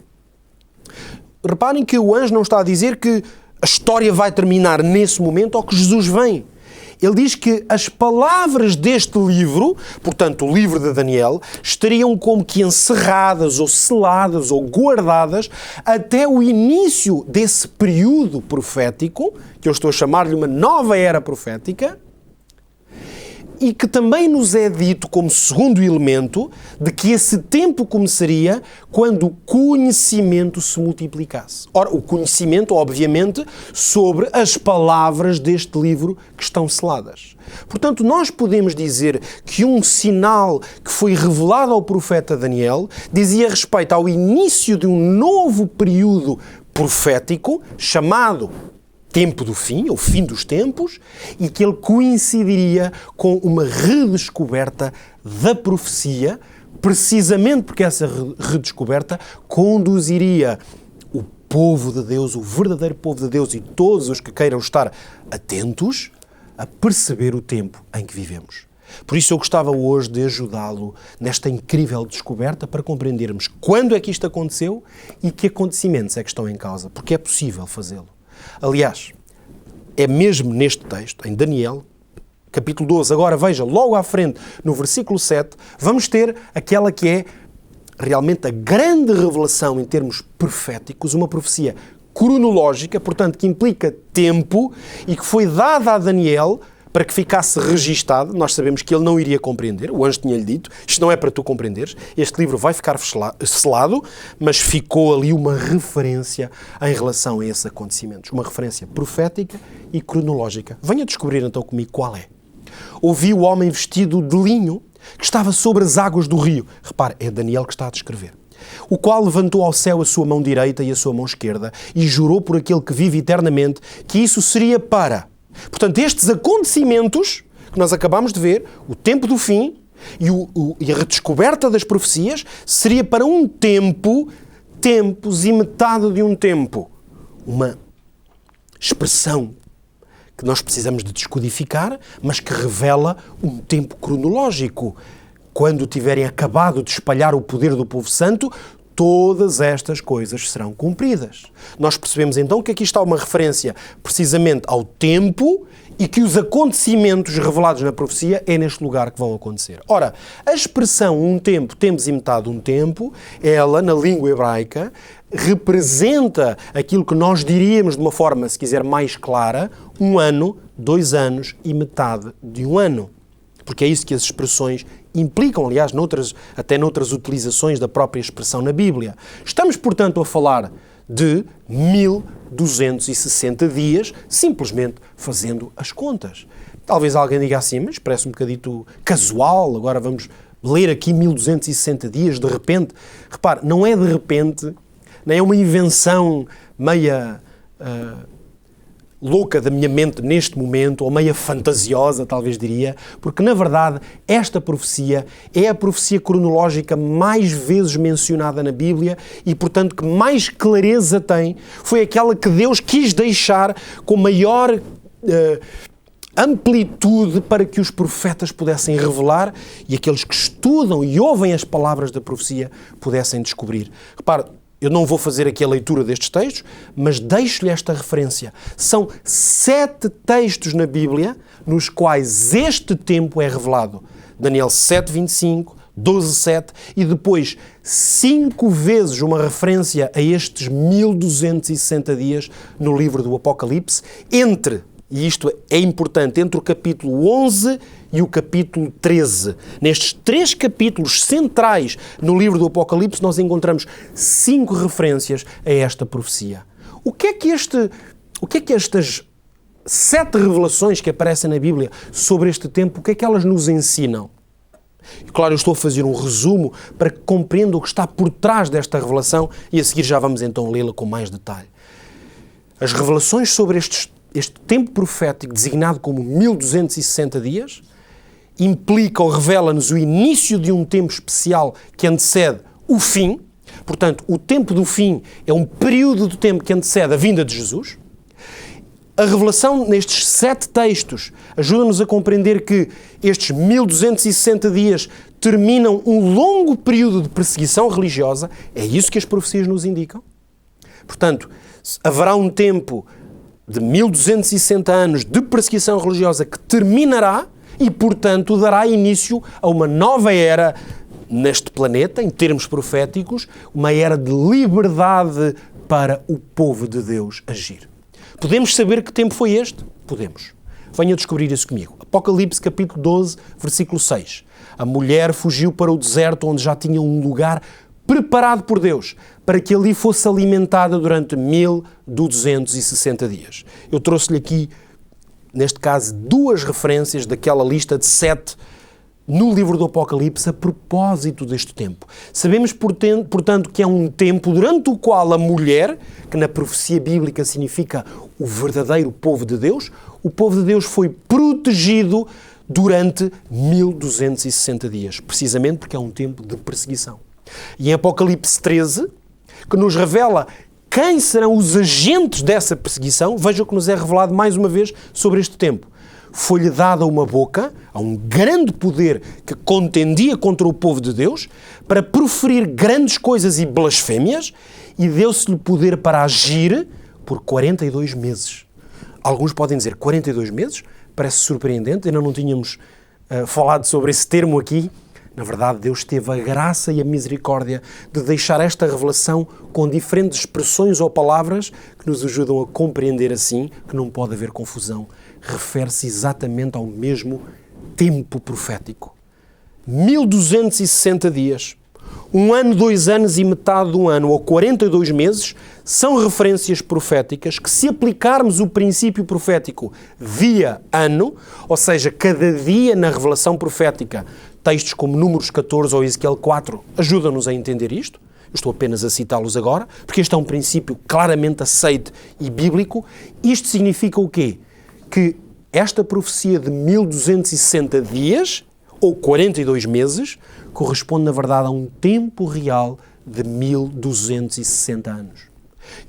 A: Reparem que o anjo não está a dizer que a história vai terminar nesse momento ou que Jesus vem. Ele diz que as palavras deste livro, portanto o livro de Daniel, estariam como que encerradas ou seladas ou guardadas até o início desse período profético, que eu estou a chamar-lhe uma nova era profética, e que também nos é dito como segundo elemento de que esse tempo começaria quando o conhecimento se multiplicasse. Ora, o conhecimento, obviamente, sobre as palavras deste livro que estão seladas. Portanto, nós podemos dizer que um sinal que foi revelado ao profeta Daniel dizia respeito ao início de um novo período profético chamado tempo do fim, ou fim dos tempos, e que ele coincidiria com uma redescoberta da profecia, precisamente porque essa redescoberta conduziria o povo de Deus, o verdadeiro povo de Deus e todos os que queiram estar atentos a perceber o tempo em que vivemos. Por isso eu gostava hoje de ajudá-lo nesta incrível descoberta para compreendermos quando é que isto aconteceu e que acontecimentos é que estão em causa, porque é possível fazê-lo. Aliás, é mesmo neste texto, em Daniel, capítulo 12, agora veja, logo à frente, no versículo 7, vamos ter aquela que é realmente a grande revelação em termos proféticos, uma profecia cronológica, portanto, que implica tempo e que foi dada a Daniel para que ficasse registado. Nós sabemos que ele não iria compreender, o anjo tinha-lhe dito, isto não é para tu compreenderes, este livro vai ficar selado, mas ficou ali uma referência em relação a esses acontecimentos, uma referência profética e cronológica. Venha descobrir então comigo qual é. Ouvi o homem vestido de linho que estava sobre as águas do rio. Repare, é Daniel que está a descrever. O qual levantou ao céu a sua mão direita e a sua mão esquerda e jurou por aquele que vive eternamente que isso seria para... Portanto, estes acontecimentos que nós acabamos de ver, o tempo do fim e a redescoberta das profecias, seria para um tempo, tempos e metade de um tempo. Uma expressão que nós precisamos de descodificar, mas que revela um tempo cronológico. Quando tiverem acabado de espalhar o poder do povo santo, todas estas coisas serão cumpridas. Nós percebemos então que aqui está uma referência precisamente ao tempo e que os acontecimentos revelados na profecia é neste lugar que vão acontecer. Ora, a expressão um tempo, tempos e metade um tempo, ela, na língua hebraica, representa aquilo que nós diríamos de uma forma, se quiser, mais clara, 1 ano, 2 anos e metade de 1 ano. Porque é isso que as expressões implicam, aliás, até noutras utilizações da própria expressão na Bíblia. Estamos, portanto, a falar de 1260 dias, simplesmente fazendo as contas. Talvez alguém diga assim, mas parece um bocadito casual, agora vamos ler aqui 1260 dias, de repente. Repare, não é de repente, nem é uma invenção meia... louca da minha mente neste momento, ou meia fantasiosa, talvez diria, porque, na verdade, esta profecia é a profecia cronológica mais vezes mencionada na Bíblia e, portanto, que mais clareza tem. Foi aquela que Deus quis deixar com maior amplitude para que os profetas pudessem revelar e aqueles que estudam e ouvem as palavras da profecia pudessem descobrir. Repare, Eu não vou fazer aqui a leitura destes textos, mas deixo-lhe esta referência. São 7 textos na Bíblia nos quais este tempo é revelado. Daniel 7:25, 12:7 e depois 5 vezes uma referência a estes 1260 dias no livro do Apocalipse, e isto é importante, entre o capítulo 11 e o capítulo 13. Nestes 3 capítulos centrais no livro do Apocalipse, nós encontramos 5 referências a esta profecia. O que é que estas 7 revelações que aparecem na Bíblia sobre este tempo, o que é que elas nos ensinam? Claro, eu estou a fazer um resumo para que compreendam o que está por trás desta revelação e a seguir já vamos então lê-la com mais detalhe. As revelações sobre este tempo profético designado como 1260 dias implica ou revela-nos o início de um tempo especial que antecede o fim. Portanto, o tempo do fim é um período de tempo que antecede a vinda de Jesus. A revelação nestes 7 textos ajuda-nos a compreender que estes 1260 dias terminam um longo período de perseguição religiosa. É isso que as profecias nos indicam. Portanto, haverá um tempo de 1260 anos de perseguição religiosa que terminará e, portanto, dará início a uma nova era neste planeta, em termos proféticos, uma era de liberdade para o povo de Deus agir. Podemos saber que tempo foi este? Podemos. Venha descobrir isso comigo. Apocalipse capítulo 12, versículo 6. A mulher fugiu para o deserto onde já tinha um lugar preparado por Deus para que ali fosse alimentada durante 1260 dias. Eu trouxe-lhe aqui, neste caso, 2 referências daquela lista de 7 no livro do Apocalipse a propósito deste tempo. Sabemos, portanto, que é um tempo durante o qual a mulher, que na profecia bíblica significa o verdadeiro povo de Deus, o povo de Deus foi protegido durante 1260 dias, precisamente porque é um tempo de perseguição. E em Apocalipse 13, que nos revela quem serão os agentes dessa perseguição, veja o que nos é revelado mais uma vez sobre este tempo. Foi-lhe dada uma boca, a um grande poder que contendia contra o povo de Deus, para proferir grandes coisas e blasfémias, e deu-se-lhe poder para agir por 42 meses. Alguns podem dizer, 42 meses? Parece surpreendente, ainda não tínhamos falado sobre esse termo aqui. Na verdade, Deus teve a graça e a misericórdia de deixar esta revelação com diferentes expressões ou palavras que nos ajudam a compreender assim que não pode haver confusão. Refere-se exatamente ao mesmo tempo profético. 1260 dias, 1 ano, 2 anos e metade de um ano, ou 42 meses, são referências proféticas que, se aplicarmos o princípio profético dia ano, ou seja, cada dia na revelação profética, textos como Números 14 ou Ezequiel 4 ajudam-nos a entender isto. Eu estou apenas a citá-los agora, porque este é um princípio claramente aceito e bíblico. Isto significa o quê? Que esta profecia de 1260 dias, ou 42 meses, corresponde, na verdade, a um tempo real de 1260 anos.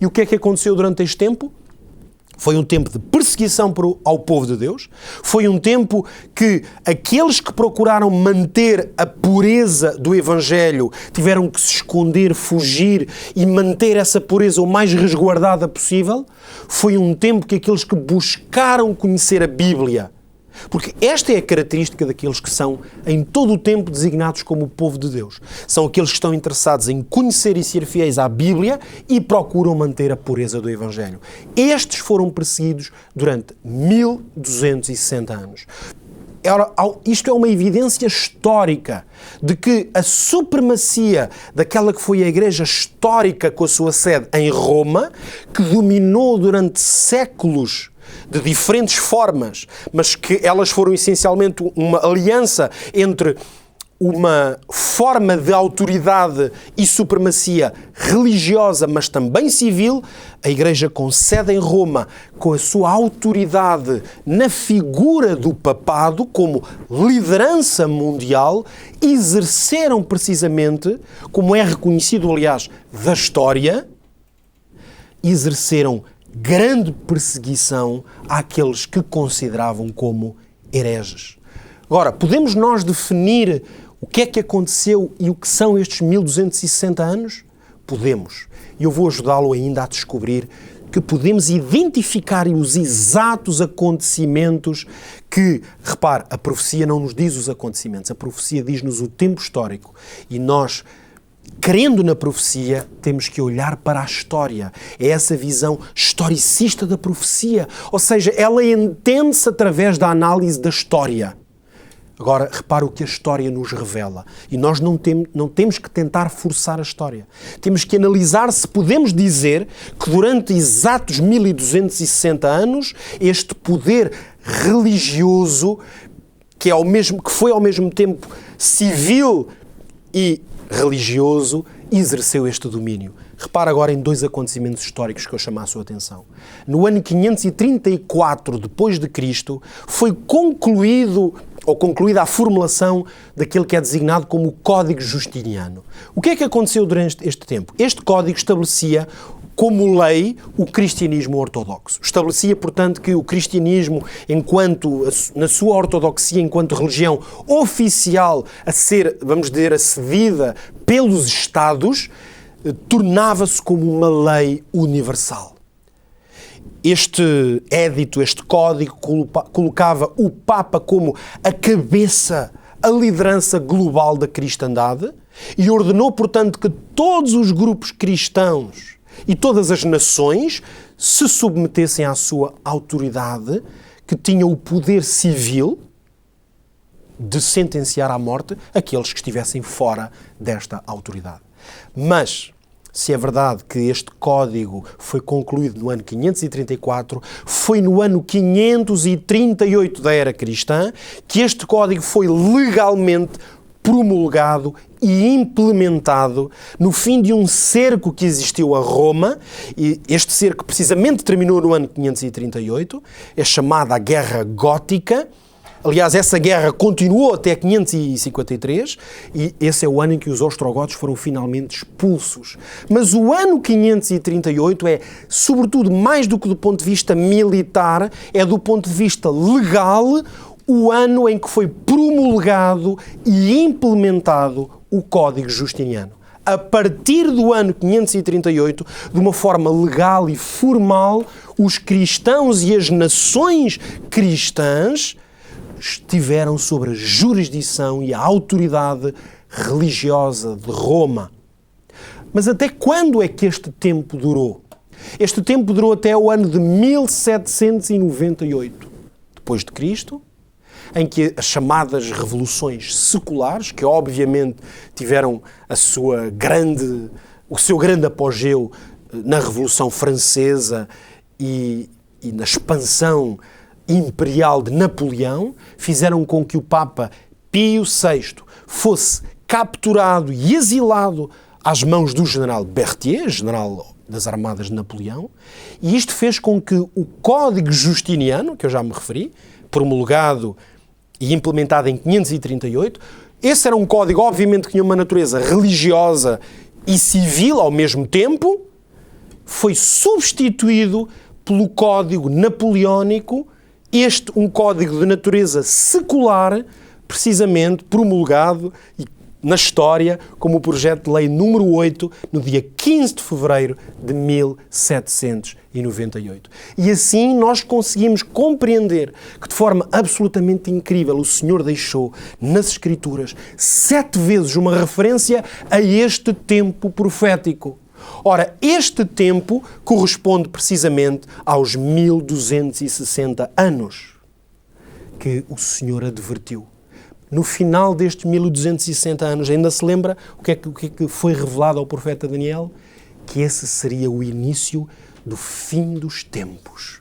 A: E o que é que aconteceu durante este tempo? Foi um tempo de perseguição ao povo de Deus. Foi um tempo que aqueles que procuraram manter a pureza do Evangelho tiveram que se esconder, fugir e manter essa pureza o mais resguardada possível. Foi um tempo que aqueles que buscaram conhecer a Bíblia, porque esta é a característica daqueles que são em todo o tempo designados como o povo de Deus. São aqueles que estão interessados em conhecer e ser fiéis à Bíblia e procuram manter a pureza do Evangelho. Estes foram perseguidos durante 1260 anos. Isto é uma evidência histórica de que a supremacia daquela que foi a Igreja histórica com a sua sede em Roma, que dominou durante séculos de diferentes formas, mas que elas foram essencialmente uma aliança entre uma forma de autoridade e supremacia religiosa, mas também civil. A Igreja com sede em Roma, com a sua autoridade na figura do papado como liderança mundial, exerceram precisamente, como é reconhecido, aliás, da história, exerceram grande perseguição àqueles que consideravam como hereges. Agora, podemos nós definir o que é que aconteceu e o que são estes 1260 anos? Podemos. E eu vou ajudá-lo ainda a descobrir que podemos identificar os exatos acontecimentos que, repare, a profecia não nos diz os acontecimentos, a profecia diz-nos o tempo histórico. E nós, crendo na profecia, temos que olhar para a história. É essa visão historicista da profecia. Ou seja, ela entende-se através da análise da história. Agora, repara o que a história nos revela. E nós não temos que tentar forçar a história. Temos que analisar se podemos dizer que durante exatos 1260 anos, este poder religioso, que foi ao mesmo tempo civil e religioso, exerceu este domínio. Repara agora em dois acontecimentos históricos que eu chamo a sua atenção. No ano 534 depois de Cristo, foi concluída a formulação daquele que é designado como o Código Justiniano. O que é que aconteceu durante este tempo? Este código estabelecia como lei o cristianismo ortodoxo. Estabelecia, portanto, que o cristianismo, na sua ortodoxia, enquanto religião oficial a ser, vamos dizer, acedida pelos Estados, tornava-se como uma lei universal. Este édito, este código, colocava o Papa como a cabeça, a liderança global da cristandade e ordenou, portanto, que todos os grupos cristãos e todas as nações se submetessem à sua autoridade, que tinha o poder civil de sentenciar à morte aqueles que estivessem fora desta autoridade. Mas, se é verdade que este código foi concluído no ano 534, foi no ano 538 da era cristã que este código foi legalmente promulgado e implementado no fim de um cerco que existiu a Roma, e este cerco precisamente terminou no ano 538, é chamada a Guerra Gótica. Aliás, essa guerra continuou até 553 e esse é o ano em que os ostrogodos foram finalmente expulsos. Mas o ano 538 é, sobretudo, mais do que do ponto de vista militar, é do ponto de vista legal, o ano em que foi promulgado e implementado o Código Justiniano. A partir do ano 538, de uma forma legal e formal, os cristãos e as nações cristãs estiveram sob a jurisdição e a autoridade religiosa de Roma. Mas até quando é que este tempo durou? Este tempo durou até o ano de 1798 depois de Cristo, em que as chamadas revoluções seculares, que obviamente tiveram o seu grande apogeu na Revolução Francesa e na expansão imperial de Napoleão, fizeram com que o Papa Pio VI fosse capturado e exilado às mãos do general Berthier, general das armadas de Napoleão, e isto fez com que o Código Justiniano, que eu já me referi, promulgado e implementado em 538, esse era um código, obviamente, que tinha uma natureza religiosa e civil ao mesmo tempo, foi substituído pelo Código Napoleónico, um código de natureza secular, precisamente promulgado na história como o projeto de lei número 8, no dia 15 de fevereiro de 1798. E assim nós conseguimos compreender que, de forma absolutamente incrível, o Senhor deixou nas Escrituras 7 vezes uma referência a este tempo profético. Ora, este tempo corresponde precisamente aos 1260 anos que o Senhor advertiu. No final destes 1260 anos, ainda se lembra o que é que foi revelado ao profeta Daniel? Que esse seria o início do fim dos tempos.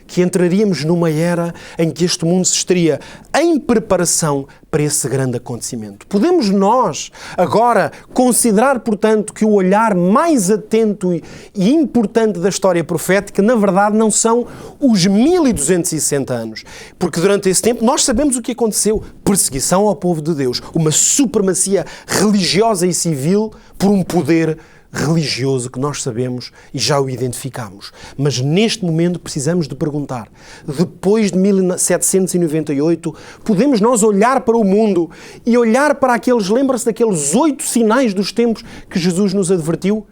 A: Que entraríamos numa era em que este mundo se estaria em preparação para esse grande acontecimento. Podemos nós agora considerar, portanto, que o olhar mais atento e importante da história profética, na verdade, não são os 1260 anos. Porque durante esse tempo nós sabemos o que aconteceu. Perseguição ao povo de Deus, uma supremacia religiosa e civil por um poder religioso que nós sabemos e já o identificamos. Mas neste momento precisamos de perguntar, depois de 1798, podemos nós olhar para o mundo e olhar para aqueles, lembra-se daqueles 8 sinais dos tempos que Jesus nos advertiu?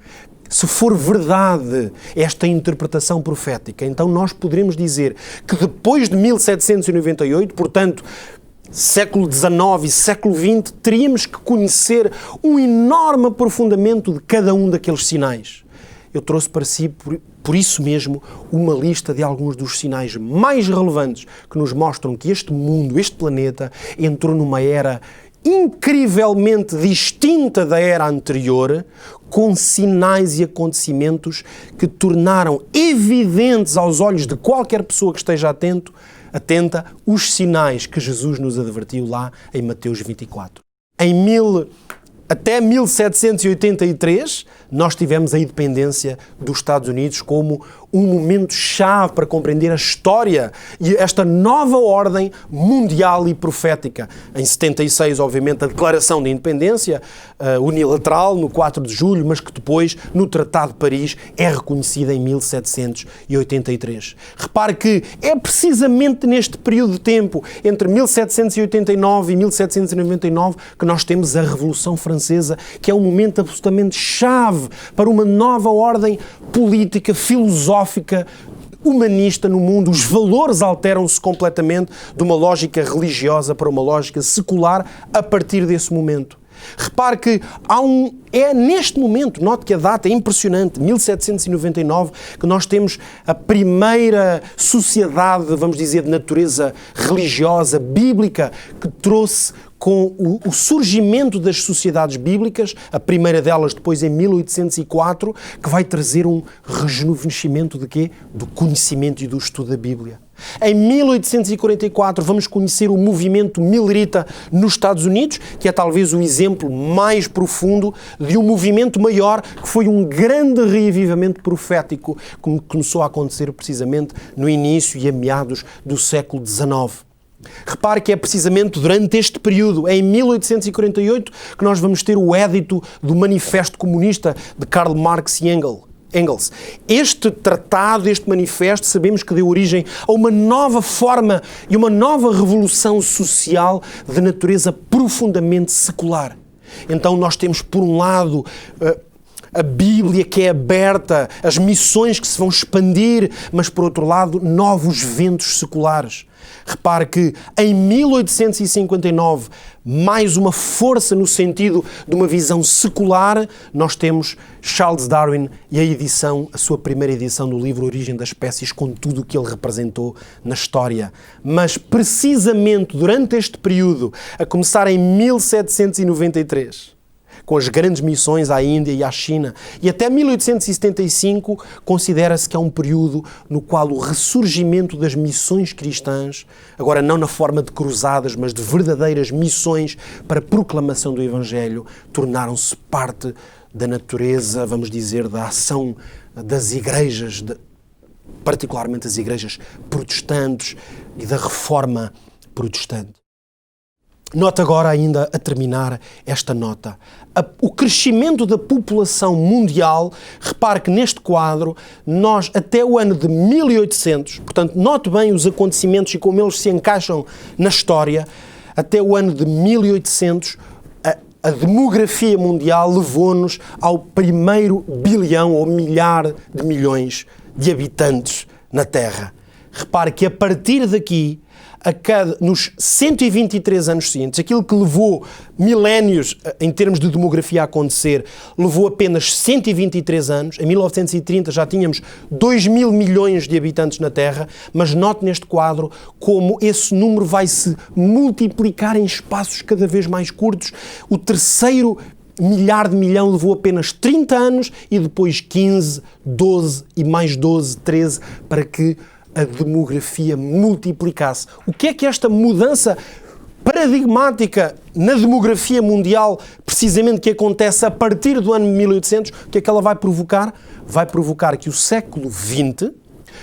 A: Se for verdade esta interpretação profética, então nós poderemos dizer que depois de 1798, portanto, século XIX e século XX, teríamos que conhecer um enorme aprofundamento de cada um daqueles sinais. Eu trouxe para si, por isso mesmo, uma lista de alguns dos sinais mais relevantes que nos mostram que este mundo, este planeta, entrou numa era incrivelmente distinta da era anterior, com sinais e acontecimentos que tornaram evidentes aos olhos de qualquer pessoa que esteja atenta, os sinais que Jesus nos advertiu lá em Mateus 24. Até 1783, nós tivemos a independência dos Estados Unidos como um momento-chave para compreender a história e esta nova ordem mundial e profética. Em 76, obviamente, a Declaração de Independência, unilateral, no 4 de julho, mas que depois, no Tratado de Paris, é reconhecida em 1783. Repare que é precisamente neste período de tempo, entre 1789 e 1799, que nós temos a Revolução Francesa, que é um momento absolutamente chave para uma nova ordem política, filosófica, humanista no mundo. Os valores alteram-se completamente de uma lógica religiosa para uma lógica secular a partir desse momento. Repare que é neste momento, note que a data é impressionante, 1799, que nós temos a primeira sociedade, vamos dizer, de natureza religiosa, bíblica, que trouxe com o surgimento das sociedades bíblicas, a primeira delas depois em 1804, que vai trazer um rejuvenescimento de quê? Do conhecimento e do estudo da Bíblia. Em 1844 vamos conhecer o movimento millerita nos Estados Unidos, que é talvez o exemplo mais profundo de um movimento maior, que foi um grande reavivamento profético, que começou a acontecer precisamente no início e a meados do século XIX. Repare que é precisamente durante este período, em 1848, que nós vamos ter o édito do Manifesto Comunista de Karl Marx e Engels. Este tratado, este manifesto, sabemos que deu origem a uma nova forma e uma nova revolução social de natureza profundamente secular. Então nós temos, por um lado, a Bíblia que é aberta, as missões que se vão expandir, mas, por outro lado, novos ventos seculares. Repare que em 1859, mais uma força no sentido de uma visão secular, nós temos Charles Darwin e a sua primeira edição do livro Origem das Espécies, com tudo o que ele representou na história. Mas precisamente durante este período, a começar em 1793, com as grandes missões à Índia e à China, e até 1875 considera-se que é um período no qual o ressurgimento das missões cristãs, agora não na forma de cruzadas, mas de verdadeiras missões para a proclamação do Evangelho, tornaram-se parte da natureza, vamos dizer, da ação das igrejas, particularmente as igrejas protestantes e da reforma protestante. Nota agora, ainda a terminar esta nota, o crescimento da população mundial. Repare que neste quadro, nós até o ano de 1800, portanto, note bem os acontecimentos e como eles se encaixam na história, até o ano de 1800, a demografia mundial levou-nos ao primeiro bilhão ou milhar de milhões de habitantes na Terra. Repare que a partir daqui, nos 123 anos seguintes, aquilo que levou milénios em termos de demografia a acontecer, levou apenas 123 anos. Em 1930 já tínhamos 2 mil milhões de habitantes na Terra, mas note neste quadro como esse número vai se multiplicar em espaços cada vez mais curtos. O terceiro milhar de milhão levou apenas 30 anos e depois 15, 12 e mais 12, 13, para que a demografia multiplicasse. O que é que esta mudança paradigmática na demografia mundial, precisamente que acontece a partir do ano 1800, o que é que ela vai provocar? Vai provocar que o século XX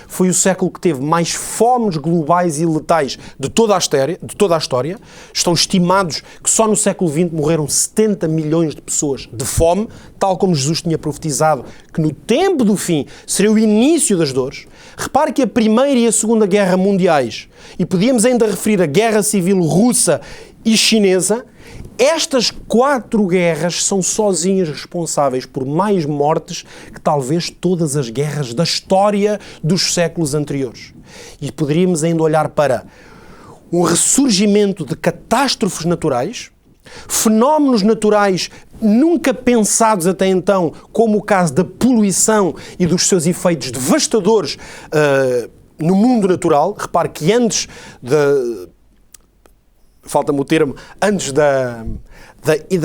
A: foi o século que teve mais fomes globais e letais de toda a história. Estão estimados que só no século XX morreram 70 milhões de pessoas de fome, tal como Jesus tinha profetizado que no tempo do fim seria o início das dores. Repare que a Primeira e a Segunda Guerra Mundiais, e podíamos ainda referir a Guerra Civil Russa e Chinesa, estas 4 guerras são sozinhas responsáveis por mais mortes que talvez todas as guerras da história dos séculos anteriores. E poderíamos ainda olhar para um ressurgimento de catástrofes naturais, fenómenos naturais nunca pensados até então, como o caso da poluição e dos seus efeitos devastadores no mundo natural. Repare que antes falta-me o termo, antes da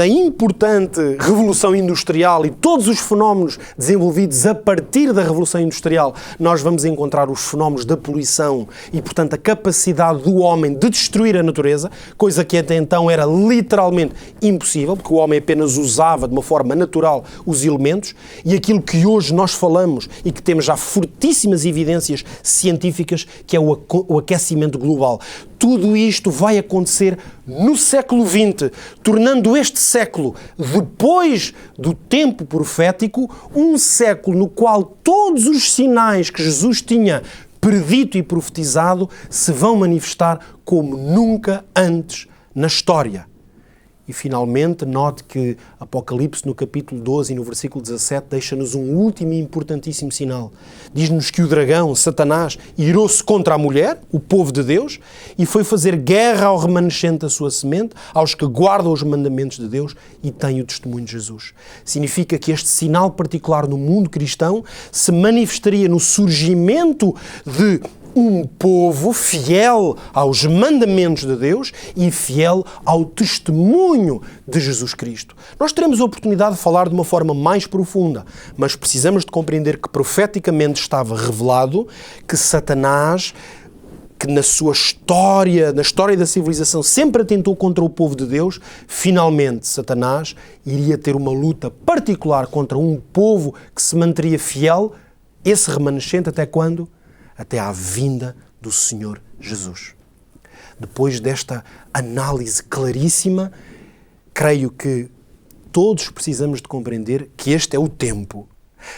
A: importante Revolução Industrial e todos os fenómenos desenvolvidos a partir da Revolução Industrial, nós vamos encontrar os fenómenos da poluição e, portanto, a capacidade do homem de destruir a natureza, coisa que até então era literalmente impossível, porque o homem apenas usava de uma forma natural os elementos, e aquilo que hoje nós falamos e que temos já fortíssimas evidências científicas, que é o aquecimento global. Tudo isto vai acontecer no século XX, tornando este século, depois do tempo profético, um século no qual todos os sinais que Jesus tinha predito e profetizado se vão manifestar como nunca antes na história. E, finalmente, note que Apocalipse, no capítulo 12 e no versículo 17, deixa-nos um último e importantíssimo sinal. Diz-nos que o dragão, Satanás, irou-se contra a mulher, o povo de Deus, e foi fazer guerra ao remanescente da sua semente, aos que guardam os mandamentos de Deus e têm o testemunho de Jesus. Significa que este sinal particular no mundo cristão se manifestaria no surgimento de um povo fiel aos mandamentos de Deus e fiel ao testemunho de Jesus Cristo. Nós teremos a oportunidade de falar de uma forma mais profunda, mas precisamos de compreender que profeticamente estava revelado que Satanás, que na sua história, na história da civilização, sempre atentou contra o povo de Deus, finalmente Satanás iria ter uma luta particular contra um povo que se manteria fiel, esse remanescente, até quando? Até à vinda do Senhor Jesus. Depois desta análise claríssima, creio que todos precisamos de compreender que este é o tempo.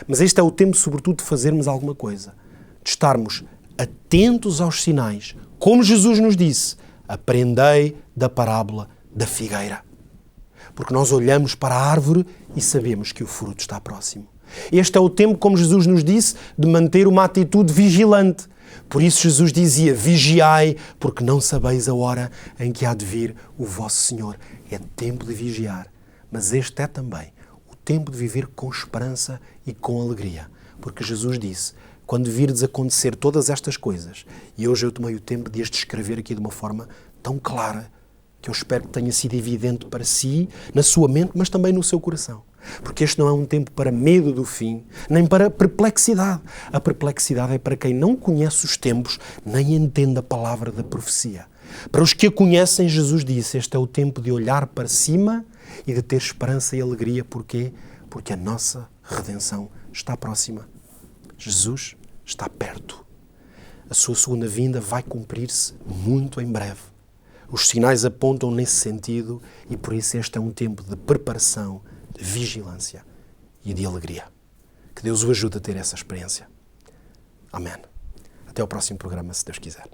A: Mas este é o tempo, sobretudo, de fazermos alguma coisa. De estarmos atentos aos sinais. Como Jesus nos disse, aprendei da parábola da figueira. Porque nós olhamos para a árvore e sabemos que o fruto está próximo. Este é o tempo, como Jesus nos disse, de manter uma atitude vigilante. Por isso Jesus dizia, vigiai, porque não sabeis a hora em que há de vir o vosso Senhor. É tempo de vigiar, mas este é também o tempo de viver com esperança e com alegria. Porque Jesus disse, quando virdes acontecer todas estas coisas, e hoje eu tomei o tempo de as descrever aqui de uma forma tão clara, que eu espero que tenha sido evidente para si, na sua mente, mas também no seu coração. Porque este não é um tempo para medo do fim, nem para perplexidade. A perplexidade é para quem não conhece os tempos, nem entende a palavra da profecia. Para os que a conhecem, Jesus disse, este é o tempo de olhar para cima e de ter esperança e alegria. Porquê? Porque a nossa redenção está próxima. Jesus está perto. A sua segunda vinda vai cumprir-se muito em breve. Os sinais apontam nesse sentido e por isso este é um tempo de preparação, de vigilância e de alegria. Que Deus o ajude a ter essa experiência. Amém. Até ao próximo programa, se Deus quiser.